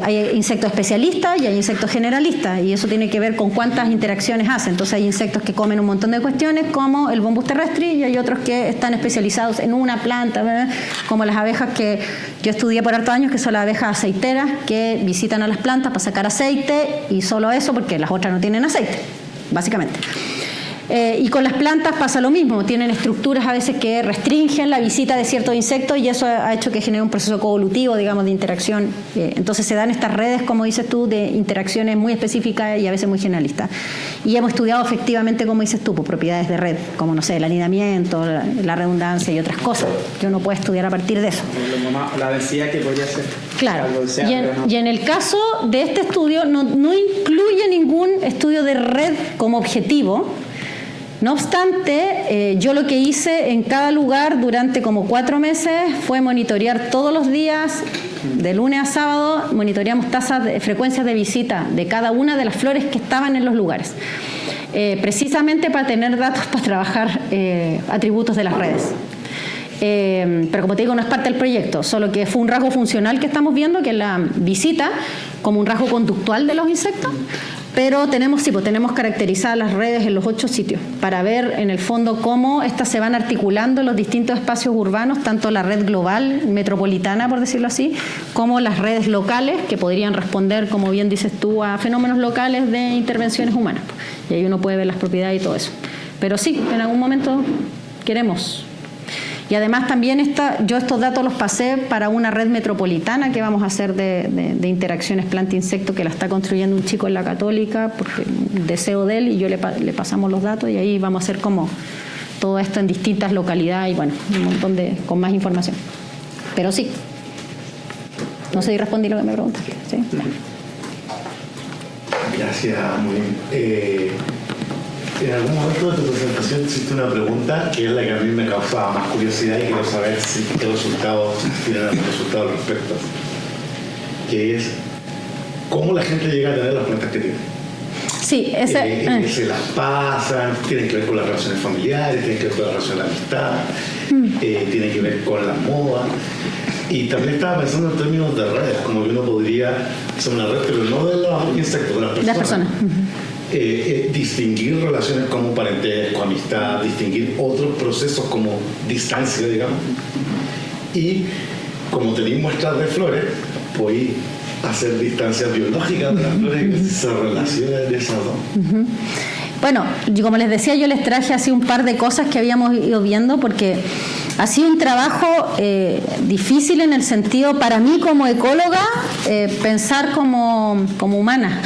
hay insectos especialistas y hay insectos generalistas, y eso tiene que ver con cuántas interacciones hacen. Entonces hay insectos que comen un montón de cuestiones, como el Bombus terrestri, y hay otros que están especializados en una planta, ¿verdad? Como las abejas que yo estudié por hartos años, que son las abejas aceiteras, que visitan a las plantas para sacar aceite, y solo eso porque las otras no tienen aceite, básicamente. Y con las plantas pasa lo mismo, tienen estructuras a veces que restringen la visita de ciertos insectos, y eso ha hecho que genere un proceso coevolutivo, digamos, de interacción. Entonces se dan estas redes, como dices tú, de interacciones muy específicas y a veces muy generalistas. Y hemos estudiado efectivamente, como dices tú, por propiedades de red, como, no sé, el anidamiento, la redundancia y otras cosas. Yo no puedo estudiar a partir de eso. La densidad que podría ser. Claro, y en el caso de este estudio no incluye ningún estudio de red como objetivo. No obstante, yo lo que hice en cada lugar durante como 4 meses fue monitorear todos los días, de lunes a sábado, monitoreamos frecuencias de visita de cada una de las flores que estaban en los lugares, precisamente para tener datos para trabajar atributos de las redes. Pero como te digo, no es parte del proyecto, solo que fue un rasgo funcional que estamos viendo, que es la visita como un rasgo conductual de los insectos. Pero tenemos caracterizadas las redes en los 8 sitios para ver en el fondo cómo estas se van articulando en los distintos espacios urbanos, tanto la red global, metropolitana, por decirlo así, como las redes locales, que podrían responder, como bien dices tú, a fenómenos locales de intervenciones humanas. Y ahí uno puede ver las propiedades y todo eso. Pero sí, en algún momento queremos. Y además también yo estos datos los pasé para una red metropolitana que vamos a hacer de interacciones planta-insecto, que la está construyendo un chico en la Católica, porque deseo de él, y yo le pasamos los datos, y ahí vamos a hacer como todo esto en distintas localidades, y bueno, un montón con más información. Pero sí. No sé si respondí lo que me preguntaste. ¿Sí? Gracias, muy bien. En algún momento de tu presentación hiciste una pregunta que es la que a mí me causaba más curiosidad, y quiero saber si tienen algún resultado al respecto, que es cómo la gente llega a tener las plantas que tiene. Sí, se las pasan, tienen que ver con las relaciones familiares, tienen que ver con la relación de amistad, tienen que ver con las modas. Y también estaba pensando en términos de redes, como que uno podría hacer una red, pero no de los insectos, de las personas. Las personas. Distinguir relaciones como parentesco, amistad, distinguir otros procesos como distancia, digamos. Y como tenéis muestras de flores, podéis hacer distancias biológicas de las flores y que se relacionen de esas dos. Bueno, como les decía, yo les traje así un par de cosas que habíamos ido viendo, porque ha sido un trabajo difícil en el sentido, para mí como ecóloga, pensar como humana.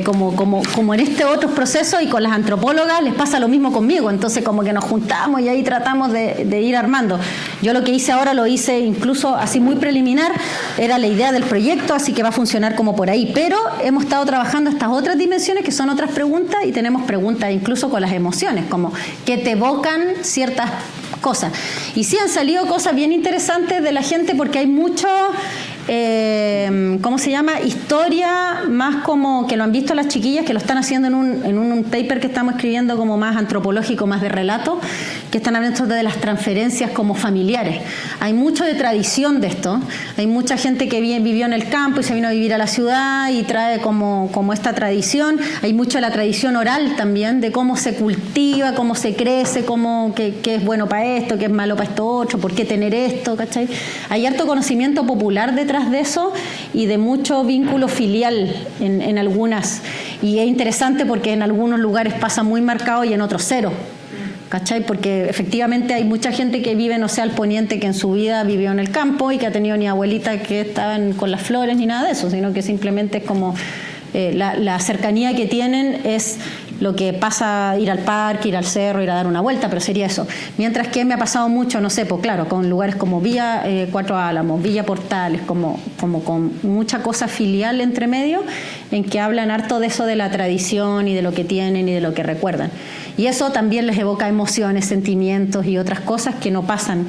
Como en otros procesos, y con las antropólogas les pasa lo mismo conmigo, entonces como que nos juntamos y ahí tratamos de ir armando. Yo lo que hice ahora lo hice incluso así muy preliminar, era la idea del proyecto, así que va a funcionar como por ahí, pero hemos estado trabajando estas otras dimensiones que son otras preguntas, y tenemos preguntas incluso con las emociones, como que te evocan ciertas cosas. Y sí han salido cosas bien interesantes de la gente, porque hay mucho ¿cómo se llama? Historia, más como que lo han visto las chiquillas, que lo están haciendo en un paper que estamos escribiendo como más antropológico, más de relato, que están hablando de las transferencias como familiares. Hay mucho de tradición de esto, hay mucha gente que vivió en el campo y se vino a vivir a la ciudad y trae como esta tradición. Hay mucho de la tradición oral también, de cómo se cultiva, cómo se crece, qué es bueno para esto, qué es malo para esto otro, por qué tener esto, ¿cachai? Hay harto conocimiento popular detrás de eso, y de mucho vínculo filial en algunas, y es interesante porque en algunos lugares pasa muy marcado y en otros cero, ¿cachai? Porque efectivamente hay mucha gente que vive, no sé, al poniente, que en su vida vivió en el campo y que ha tenido ni abuelita que estaban con las flores ni nada de eso, sino que simplemente es como la cercanía que tienen es lo que pasa ir al parque, ir al cerro, ir a dar una vuelta, pero sería eso. Mientras que me ha pasado mucho, no sé, pues claro, con lugares como Villa Cuatro Álamos, Villa Portales, como con mucha cosa filial entre medio, en que hablan harto de eso de la tradición y de lo que tienen y de lo que recuerdan. Y eso también les evoca emociones, sentimientos y otras cosas que no pasan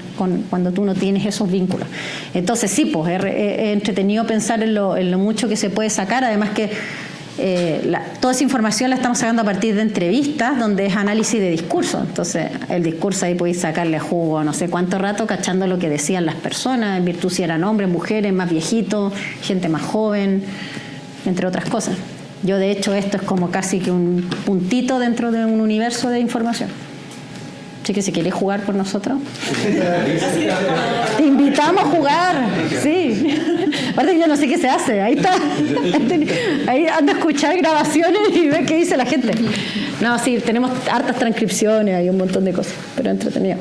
cuando tú no tienes esos vínculos. Entonces sí, pues es entretenido pensar en lo mucho que se puede sacar, además que toda esa información la estamos sacando a partir de entrevistas donde es análisis de discurso. Entonces el discurso ahí podéis sacarle jugo no sé cuánto rato cachando lo que decían las personas, en virtud si eran hombres, mujeres, más viejitos, gente más joven, entre otras cosas. Yo de hecho esto es como casi que un puntito dentro de un universo de información. Así que si quieres jugar con nosotros, te invitamos a jugar. Sí. Aparte que yo no sé qué se hace. Ahí está. Ahí anda a escuchar grabaciones y ve qué dice la gente. No, sí, tenemos hartas transcripciones, hay un montón de cosas, pero entretenido.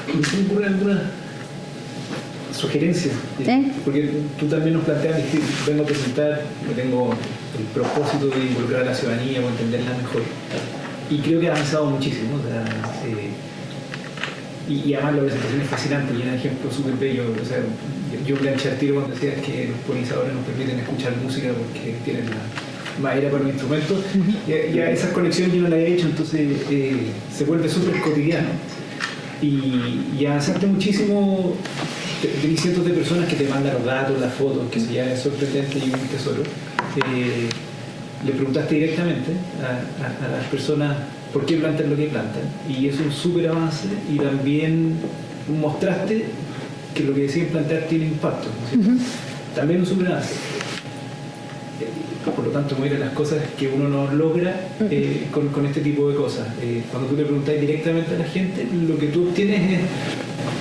¿Se me ocurre alguna sugerencia? ¿Sí? Porque tú también nos planteas que vengo a presentar, que tengo el propósito de involucrar a la ciudadanía o entenderla mejor. Y creo que ha avanzado muchísimo. O sea, y además la presentación es fascinante, llena de ejemplos súper bellos. O sea, yo planché al tiro cuando decías que los polinizadores nos permiten escuchar música porque tienen la madera para los instrumentos. Y a esas conexiones yo no las he hecho, entonces se vuelve súper cotidiano. Y avanzaste muchísimo. Tenés cientos de personas que te mandan los datos, las fotos, que ya es sorprendente y un tesoro. Le preguntaste directamente a las personas por qué plantan lo que plantan, y es un súper avance, y también mostraste que lo que deciden plantar tiene impacto, ¿no? También un súper avance. Por lo tanto, muy de las cosas que uno no logra con este tipo de cosas. Cuando tú le preguntas directamente a la gente, lo que tú obtienes es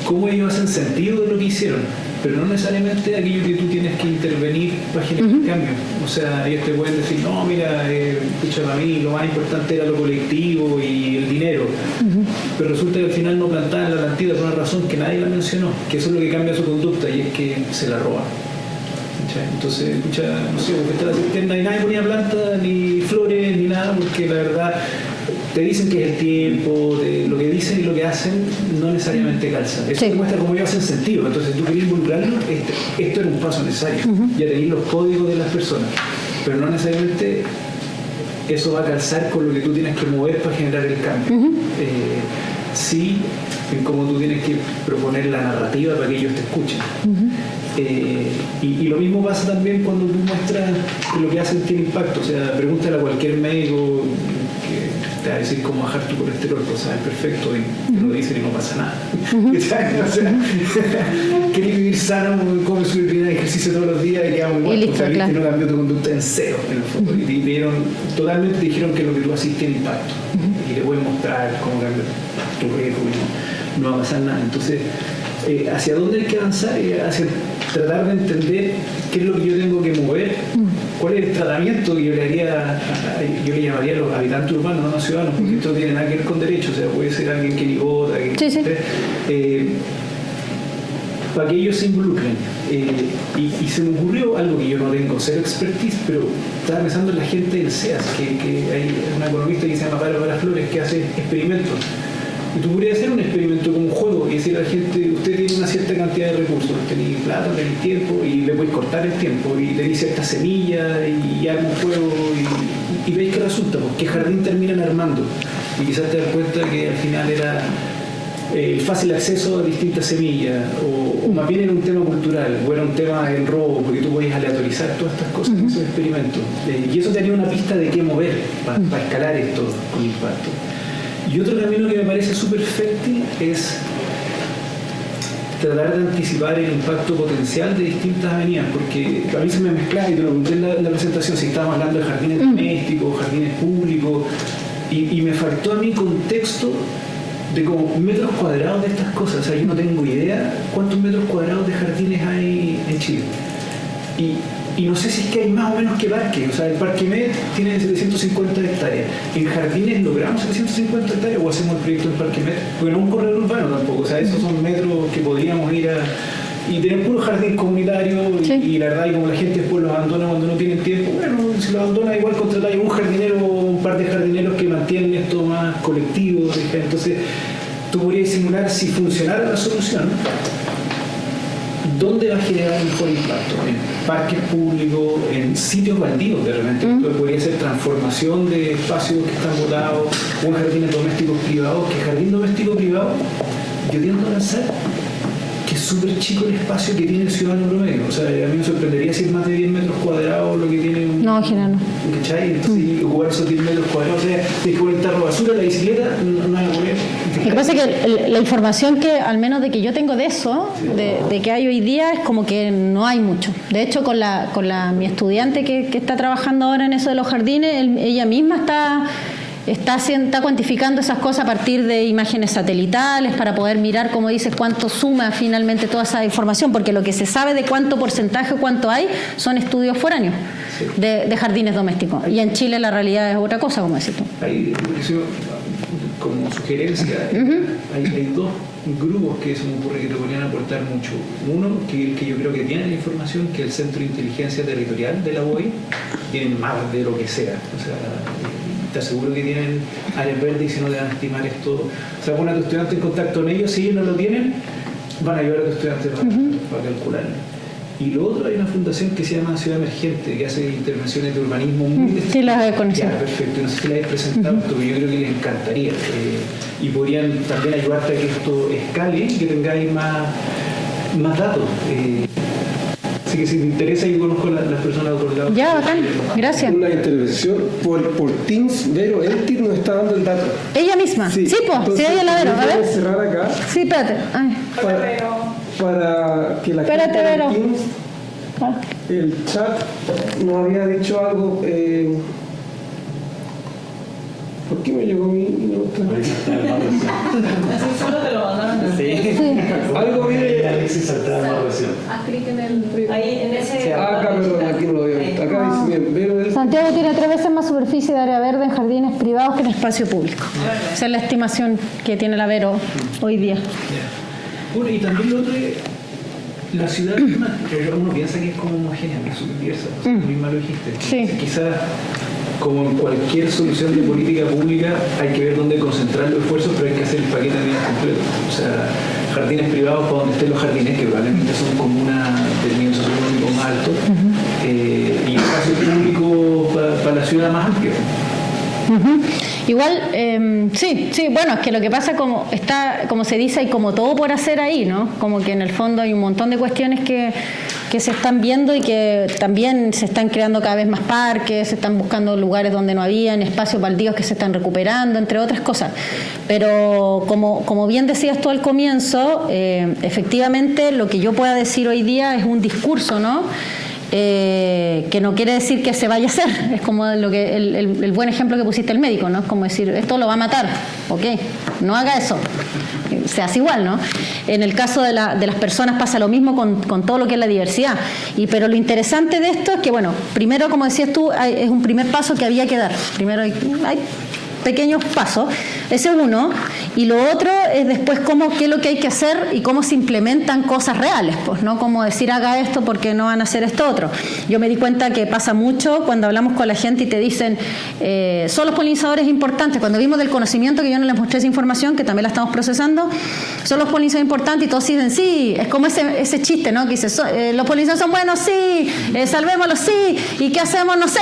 cómo ellos hacen sentido de lo que hicieron, pero no necesariamente aquello que tú tienes que intervenir para generar cambio. O sea, ellos te pueden decir, no, mira, escúchame a mí, lo más importante era lo colectivo y el dinero, pero resulta que al final no plantaban la plantita por una razón que nadie la mencionó, que eso es lo que cambia su conducta, y es que se la roban. Entonces, escucha, no sé, porque está la cisterna y nadie ponía planta, ni flores, ni nada, porque la verdad te dicen que es el tiempo, de lo que dicen y lo que hacen no necesariamente calza. Eso demuestra cómo ellos hacen sentido. Entonces, tú querías involucrarlo, esto era un paso necesario. Ya tenéis los códigos de las personas, pero no necesariamente eso va a calzar con lo que tú tienes que mover para generar el cambio. Sí, en cómo tú tienes que proponer la narrativa para que ellos te escuchen. Y lo mismo pasa también cuando tú muestras que lo que hacen tiene impacto. O sea, pregúntale a cualquier médico que te va a decir cómo bajar tu colesterol, pues sabes perfecto, y te lo dicen y no pasa nada. O sea, querés vivir sano, comes su rutina de ejercicio todos los días y quedamos igual, porque claro, no cambió tu conducta en cero en el fondo. Y totalmente dijeron que lo que tú haces tiene impacto. Y le pueden mostrar cómo cambia tu riesgo y no va a pasar nada. Entonces, ¿hacia dónde hay que avanzar? Hacia tratar de entender qué es lo que yo tengo que mover, cuál es el tratamiento que yo le haría, yo le llamaría a los habitantes urbanos, no a los ciudadanos, porque esto no tiene nada que ver con derechos, o sea, puede ser alguien que ni vota, para que ellos se involucren. Y se me ocurrió algo que yo no tengo cero expertise, pero estaba pensando en la gente del CEAS, que hay una economista que se llama Bárbara Flores, que hace experimentos. Y tú podrías hacer un experimento como un juego y decir a la gente, usted tiene una cierta cantidad de recursos, tenéis plata, tenéis tiempo, y le podéis cortar el tiempo, y tenéis ciertas semillas, y arma un juego, y veis que resulta, pues, qué jardín terminan armando. Y quizás te das cuenta que al final era el fácil acceso a distintas semillas, o más bien era un tema cultural, o era un tema en robo, porque tú podías aleatorizar todas estas cosas en esos experimentos. Y eso te haría una pista de qué mover para escalar esto con impacto. Y otro camino que me parece súper fértil es tratar de anticipar el impacto potencial de distintas avenidas, porque a mí se me mezclaba, y te lo pregunté en la presentación, si estábamos hablando de jardines domésticos, jardines públicos, y me faltó a mí contexto de como metros cuadrados de estas cosas. O sea, yo no tengo idea cuántos metros cuadrados de jardines hay en Chile. Y no sé si es que hay más o menos que parque. O sea, el Parque Met tiene 750 hectáreas. ¿En jardines logramos 750 hectáreas o hacemos el proyecto del Parque Met? Porque no es un corredor urbano tampoco. O sea, esos son metros que podríamos ir a y tienen puro jardín comunitario Sí. y la verdad, y como la gente después los abandona cuando no tienen tiempo, bueno, si los abandona igual contratáis un jardinero, un par de jardineros que mantienen esto más colectivo, entonces tú podrías simular si funcionara la solución, ¿dónde va a generar el mejor impacto? En parques públicos, en sitios baldíos de repente. Esto podría ser transformación de espacios que están botados, o en jardines domésticos privados, que jardín doméstico privado, yo tiendo a pensar que es súper chico el espacio que tiene el ciudadano promedio. O sea, a mí me sorprendería si es más de 10 metros cuadrados lo que tiene un... No, en general no. ¿Cachai? Entonces, ocupar esos 10 metros cuadrados, o sea, tienes que poner el tarro de basura, la bicicleta, no hay que poner... Lo que pasa es que la información que, al menos de que yo tengo de eso, de que hay hoy día, es como que no hay mucho. De hecho, mi estudiante que está trabajando ahora en eso de los jardines, ella misma está cuantificando esas cosas a partir de imágenes satelitales para poder mirar, como dices, cuánto suma finalmente toda esa información, porque lo que se sabe de cuánto porcentaje, cuánto hay, son estudios foráneos de jardines domésticos. Y en Chile la realidad es otra cosa, como decís tú. Como sugerencia, hay dos grupos que se me ocurre que te podrían aportar mucho. Uno, que yo creo que tiene la información, que el Centro de Inteligencia Territorial de la UOI tienen más de lo que sea. O sea, te aseguro que tienen áreas verdes y si no le van a estimar esto. O sea, pon a tu estudiante en contacto con ellos, si ellos no lo tienen, van a ayudar a tu estudiante para calcularlo. Y lo otro, hay una fundación que se llama Ciudad Emergente, que hace intervenciones de urbanismo muy... Sí, las he conocido. Ya, perfecto. No sé si la habéis presentado, pero yo creo que les encantaría. Y podrían también ayudarte a que esto escale y que tengáis más datos. Así que si te interesa, yo conozco a las personas de otro lado. Ya, bacán. Gracias. Una intervención por Teams, Vero Eltir nos está dando el dato. Ella misma. Sí, pues, entonces, sí, ella la Vero. A ver. cerrar acá Sí, espérate. Ay. para que la Espérate, gente Vero. de Teams, el chat nos había dicho algo. ¿Por qué me llegó mi nota? Así solo te lo mandaron. Algo viene. Alexis saltaba más recién. Haz clic en el... Ahí, en ese... Acá, perdón, aquí no lo veo. Acá dice bien, Vero Eltir. Santiago tiene 3 veces más superficie de área verde en jardines privados que en espacio público. Esa es la estimación que tiene la Vero hoy día. Bueno, y también lo otro es la ciudad misma, que uno piensa que es como homogénea, que es súper diversa, tú misma lo dijiste. Sí. Quizás, como en cualquier solución de política pública, hay que ver dónde concentrar los esfuerzos, pero hay que hacer el paquete bien completo. O sea, jardines privados para donde estén los jardines, que probablemente son comunas del nivel socioeconómico más alto, y espacio público para la ciudad más amplia. Igual, sí, bueno, es que lo que pasa como se dice, hay como todo por hacer ahí, ¿no? Como que en el fondo hay un montón de cuestiones que se están viendo y que también se están creando cada vez más parques, se están buscando lugares donde no habían, espacios baldíos que se están recuperando, entre otras cosas. Pero como bien decías tú al comienzo, efectivamente lo que yo pueda decir hoy día es un discurso, ¿no? Que no quiere decir que se vaya a hacer. Es como el buen ejemplo que pusiste el médico, ¿no? Es como decir, esto lo va a matar, ok, no haga eso, se hace igual, ¿no? En el caso de las personas pasa lo mismo con todo lo que es la diversidad. Pero lo interesante de esto es que, bueno, primero, como decías tú, es un primer paso que había que dar. Primero hay pequeños pasos, ese es uno, y lo otro es después qué es lo que hay que hacer y cómo se implementan cosas reales, pues no como decir haga esto porque no van a hacer esto otro. Yo me di cuenta que pasa mucho cuando hablamos con la gente y te dicen son los polinizadores importantes. Cuando vimos del conocimiento, que yo no les mostré esa información, que también la estamos procesando, son los polinizadores importantes, y todos dicen sí, es como ese chiste, ¿no? Que dice, los polinizadores son buenos, sí, salvémoslos, sí, y ¿qué hacemos? No sé.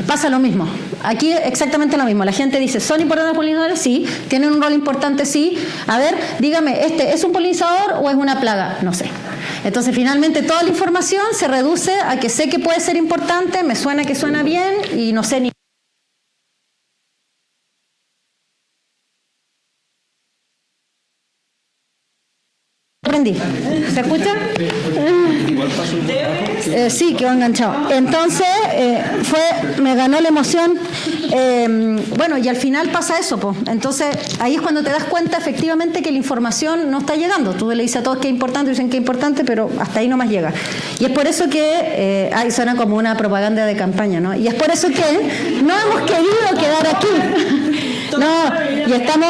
Pasa lo mismo. Aquí exactamente lo mismo. La gente dice, ¿son importantes los polinizadores? Sí. ¿Tienen un rol importante? Sí. A ver, dígame, ¿es un polinizador o es una plaga? No sé. Entonces, finalmente, toda la información se reduce a que sé que puede ser importante, me suena que suena bien y no sé ni... Aprendí. ¿Se escucha? Sí, quedó enganchado. Entonces, me ganó la emoción. Bueno, y al final pasa eso, pues. Entonces, ahí es cuando te das cuenta efectivamente que la información no está llegando. Tú le dices a todos que es importante, dicen que es importante, pero hasta ahí nomás llega. Y es por eso que, suena como una propaganda de campaña, ¿no? Y es por eso que no hemos querido quedar aquí. No, Y estamos,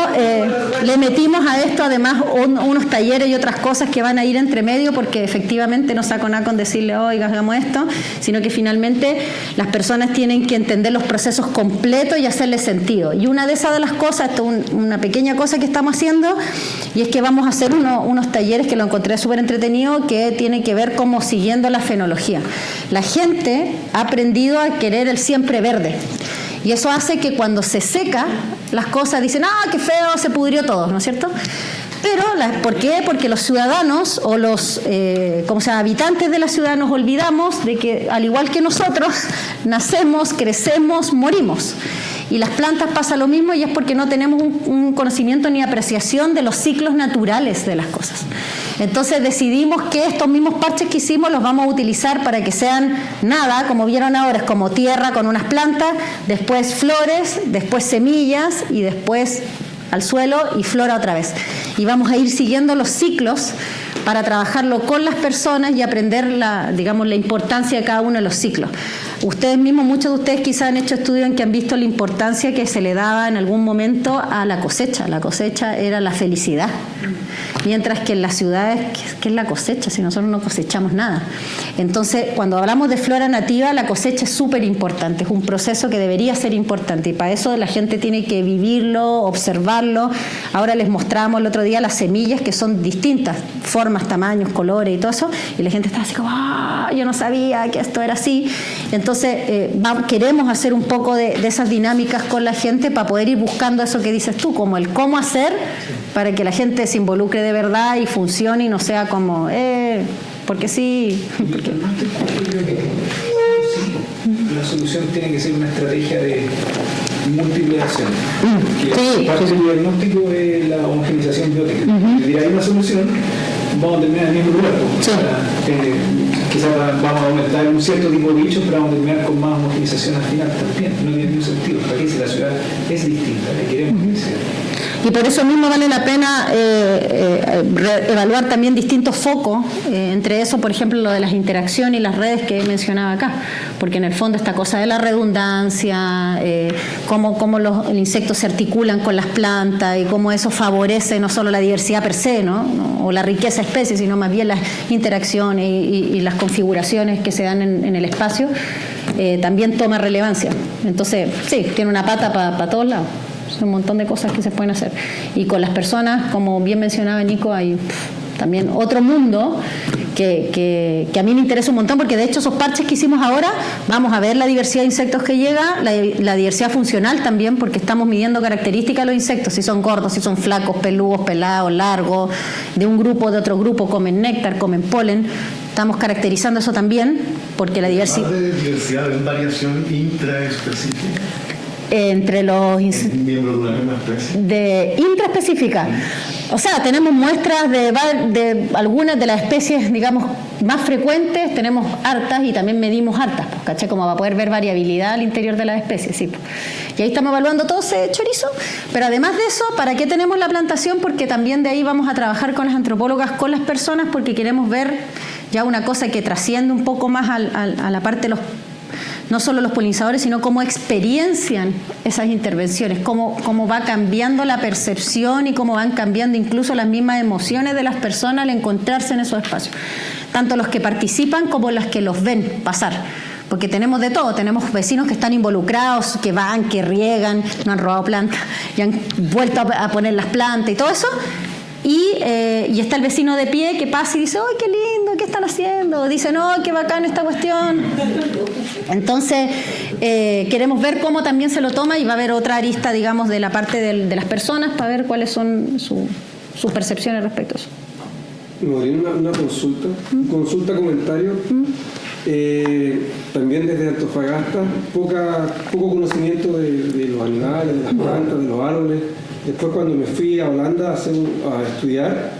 le metimos a esto además unos talleres y otras cosas que van a ir entre medio, porque efectivamente no saco nada con decirle, oiga, hagamos esto, sino que finalmente las personas tienen que entender los procesos completos y hacerle sentido. Y una de esas de las cosas, esto es una pequeña cosa que estamos haciendo, y es que vamos a hacer unos talleres que lo encontré súper entretenido, que tiene que ver como siguiendo la fenología. La gente ha aprendido a querer el siempre verde. Y eso hace que cuando se seca, las cosas dicen, ¡ah, qué feo, se pudrió todo!, ¿no es cierto? Pero, ¿por qué? Porque los ciudadanos o los habitantes de la ciudad nos olvidamos de que, al igual que nosotros, nacemos, crecemos, morimos. Y las plantas pasa lo mismo, y es porque no tenemos un conocimiento ni apreciación de los ciclos naturales de las cosas. Entonces decidimos que estos mismos parches que hicimos los vamos a utilizar para que sean nada, como vieron ahora, es como tierra con unas plantas, después flores, después semillas y después al suelo y flora otra vez. Y vamos a ir siguiendo los ciclos para trabajarlo con las personas y aprender la importancia de cada uno de los ciclos. Ustedes mismos, muchos de ustedes quizás han hecho estudios en que han visto la importancia que se le daba en algún momento a la cosecha. La cosecha era la felicidad. Mientras que en las ciudades, ¿qué es la cosecha? Si nosotros no cosechamos nada. Entonces, cuando hablamos de flora nativa, la cosecha es súper importante. Es un proceso que debería ser importante. Y para eso la gente tiene que vivirlo, observarlo. Ahora les mostrábamos el otro día las semillas, que son distintas formas, tamaños, colores y todo eso. Y la gente está así como, ¡ah! Yo no sabía que esto era así. Entonces, queremos hacer un poco de esas dinámicas con la gente para poder ir buscando eso que dices tú, como el cómo hacer para que la gente se involucre de verdad y funcione y no sea como, porque sí. Porque... La solución tiene que ser una estrategia de múltiples acciones. Sí, parte del diagnóstico es la homogenización biótica. Es decir, hay una solución, vamos a terminar en el mismo lugar. Sí. Quizás vamos a aumentar un cierto tipo de bichos, pero vamos a terminar con más homogenización al final también. No tiene ningún sentido. ¿Para qué? Si la ciudad es distinta, la queremos que sea. Y por eso mismo vale la pena evaluar también distintos focos, entre eso, por ejemplo, lo de las interacciones y las redes que mencionaba acá, porque en el fondo esta cosa de la redundancia, cómo los insectos se articulan con las plantas y cómo eso favorece no solo la diversidad per se, ¿no? O la riqueza de especies, sino más bien las interacciones y las configuraciones que se dan en el espacio, también toma relevancia. Entonces, sí, tiene una pata para todos lados. Un montón de cosas que se pueden hacer. Y con las personas, como bien mencionaba Nico, hay también otro mundo que a mí me interesa un montón, porque de hecho esos parches que hicimos ahora, vamos a ver la diversidad de insectos que llega, la diversidad funcional también, porque estamos midiendo características de los insectos, si son gordos, si son flacos, peludos, pelados, largos, de un grupo, de otro grupo, comen néctar, comen polen. Estamos caracterizando eso también, porque la diversidad... ¿De diversidad en variación intraespecífica? Entre los miembros de una misma especie de intraespecífica, o sea, tenemos muestras de algunas de las especies, digamos, más frecuentes, tenemos hartas y también medimos hartas, pues, ¿cachai? Como va a poder ver variabilidad al interior de las especies, sí, pues. Y ahí estamos evaluando todo ese chorizo, pero además de eso, ¿para qué tenemos la plantación? Porque también de ahí vamos a trabajar con las antropólogas, con las personas, porque queremos ver ya una cosa que trasciende un poco más a la parte de los, no solo los polinizadores, sino cómo experiencian esas intervenciones, cómo va cambiando la percepción y cómo van cambiando incluso las mismas emociones de las personas al encontrarse en esos espacios. Tanto los que participan como los que los ven pasar. Porque tenemos de todo, tenemos vecinos que están involucrados, que van, que riegan, no han robado plantas, y han vuelto a poner las plantas y todo eso. Y está el vecino de pie que pasa y dice, ¡ay, qué lindo! ¿Qué están haciendo? Dicen, ¡oh, qué bacán esta cuestión! Entonces, queremos ver cómo también se lo toma, y va a haber otra arista, digamos, de la parte de las personas para ver cuáles son sus percepciones respecto a eso. Una consulta, comentario. También desde Antofagasta, poco conocimiento de los animales, de las plantas, de los árboles. Después, cuando me fui a Holanda a estudiar,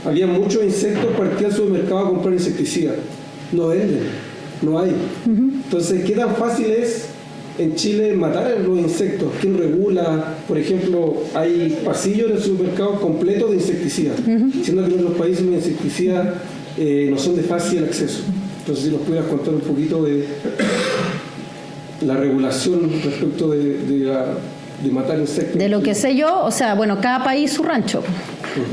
había muchos insectos, partía al supermercado a comprar insecticidas. No venden, no hay. Entonces, ¿qué tan fácil es en Chile matar a los insectos? ¿Quién regula? Por ejemplo, hay pasillos en el supermercado completos de insecticidas, siendo que en otros países los insecticidas no son de fácil acceso. Entonces, si nos pudieras contar un poquito de la regulación respecto de de matar insectos. De lo que sé yo, o sea, bueno, cada país su rancho.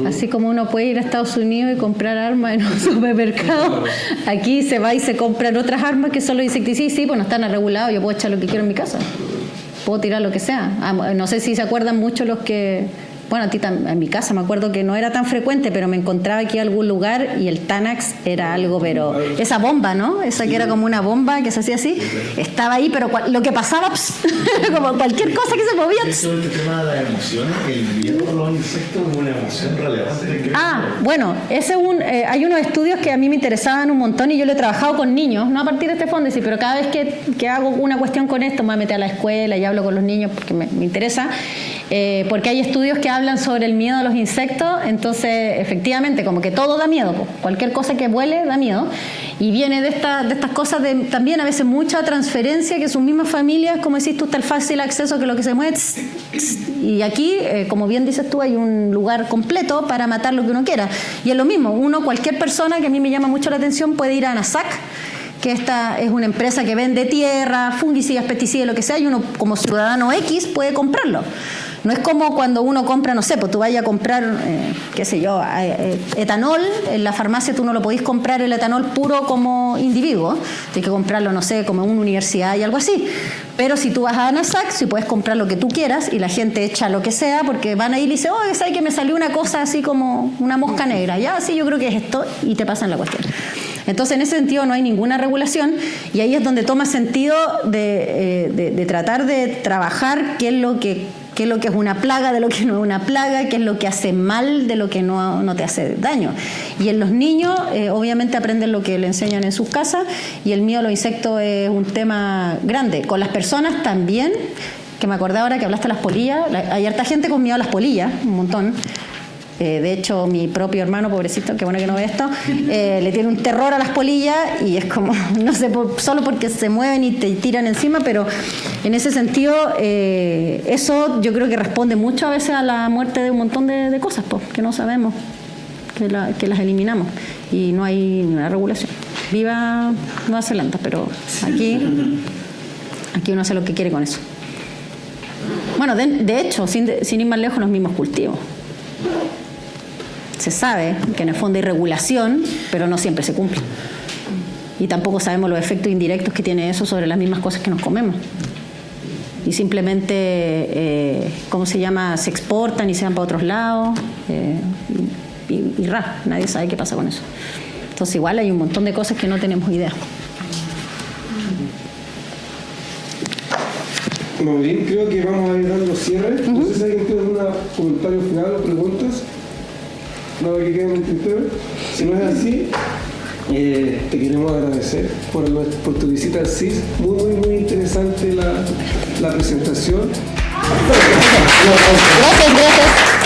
Así como uno puede ir a Estados Unidos y comprar armas en un supermercado, aquí se va y se compran otras armas que son los insecticidas. Sí, pues no están regulados, yo puedo echar lo que quiero en mi casa. Puedo tirar lo que sea. No sé si se acuerdan mucho los que... Bueno, en mi casa me acuerdo que no era tan frecuente, pero me encontraba aquí en algún lugar y el Tanax era algo, pero... Esa bomba, ¿no? Esa que era como una bomba que se hacía así, estaba ahí, pero lo que pasaba, como cualquier cosa que se movía... Eso es el tema de las emociones, el miedo a los insectos es una emoción relevante. Bueno, hay unos estudios que a mí me interesaban un montón y yo lo he trabajado con niños, no a partir de este fondo, sí, pero cada vez que hago una cuestión con esto, me voy a meter a la escuela y hablo con los niños porque me interesa, porque hay estudios que hablan sobre el miedo a los insectos, entonces efectivamente como que todo da miedo, cualquier cosa que vuele da miedo, y viene de estas cosas de también a veces mucha transferencia, que sus mismas familias, como decís tú, está el fácil acceso, que lo que se mueve, y aquí, como bien dices tú, hay un lugar completo para matar lo que uno quiera, y es lo mismo, cualquier persona, que a mí me llama mucho la atención, puede ir a ANASAC, que esta es una empresa que vende tierra, fungicidas, pesticidas, lo que sea, y uno como ciudadano X puede comprarlo. No es como cuando uno compra, no sé, pues tú vayas a comprar, qué sé yo, etanol, en la farmacia tú no lo podís comprar el etanol puro como individuo, tienes que comprarlo, no sé, como en una universidad y algo así. Pero si tú vas a ANASAC, si puedes comprar lo que tú quieras y la gente echa lo que sea, porque van a ir y dicen, ¿sabes que me salió una cosa así como una mosca negra? Ya, sí, yo creo que es esto, y te pasan la cuestión. Entonces, en ese sentido no hay ninguna regulación, y ahí es donde toma sentido de tratar de trabajar qué es lo que es una plaga, de lo que no es una plaga, qué es lo que hace mal, de lo que no te hace daño. Y en los niños, obviamente, aprenden lo que le enseñan en sus casas, y el miedo a los insectos es un tema grande. Con las personas también, que me acordé ahora que hablaste de las polillas, hay harta gente con miedo a las polillas, un montón. De hecho, mi propio hermano, pobrecito, que bueno que no ve esto, le tiene un terror a las polillas, y es como, no sé, solo porque se mueven y te tiran encima, pero en ese sentido, eso yo creo que responde mucho a veces a la muerte de un montón de cosas, pues, que no sabemos, que las eliminamos, y no hay ninguna regulación. Viva Nueva Zelanda, pero aquí uno hace lo que quiere con eso. Bueno, de hecho, sin ir más lejos, los mismos cultivos. Se sabe que en el fondo hay regulación, pero no siempre se cumple. Y tampoco sabemos los efectos indirectos que tiene eso sobre las mismas cosas que nos comemos. Y simplemente, se exportan y se van para otros lados. Nadie sabe qué pasa con eso. Entonces igual hay un montón de cosas que no tenemos idea. Maureen, creo que vamos a ir dando cierre. No sé si alguien tiene algún comentario final o preguntas. Nada que quede en el tintero. Si no es así, te queremos agradecer por tu visita al CIS. Muy interesante la presentación. Gracias.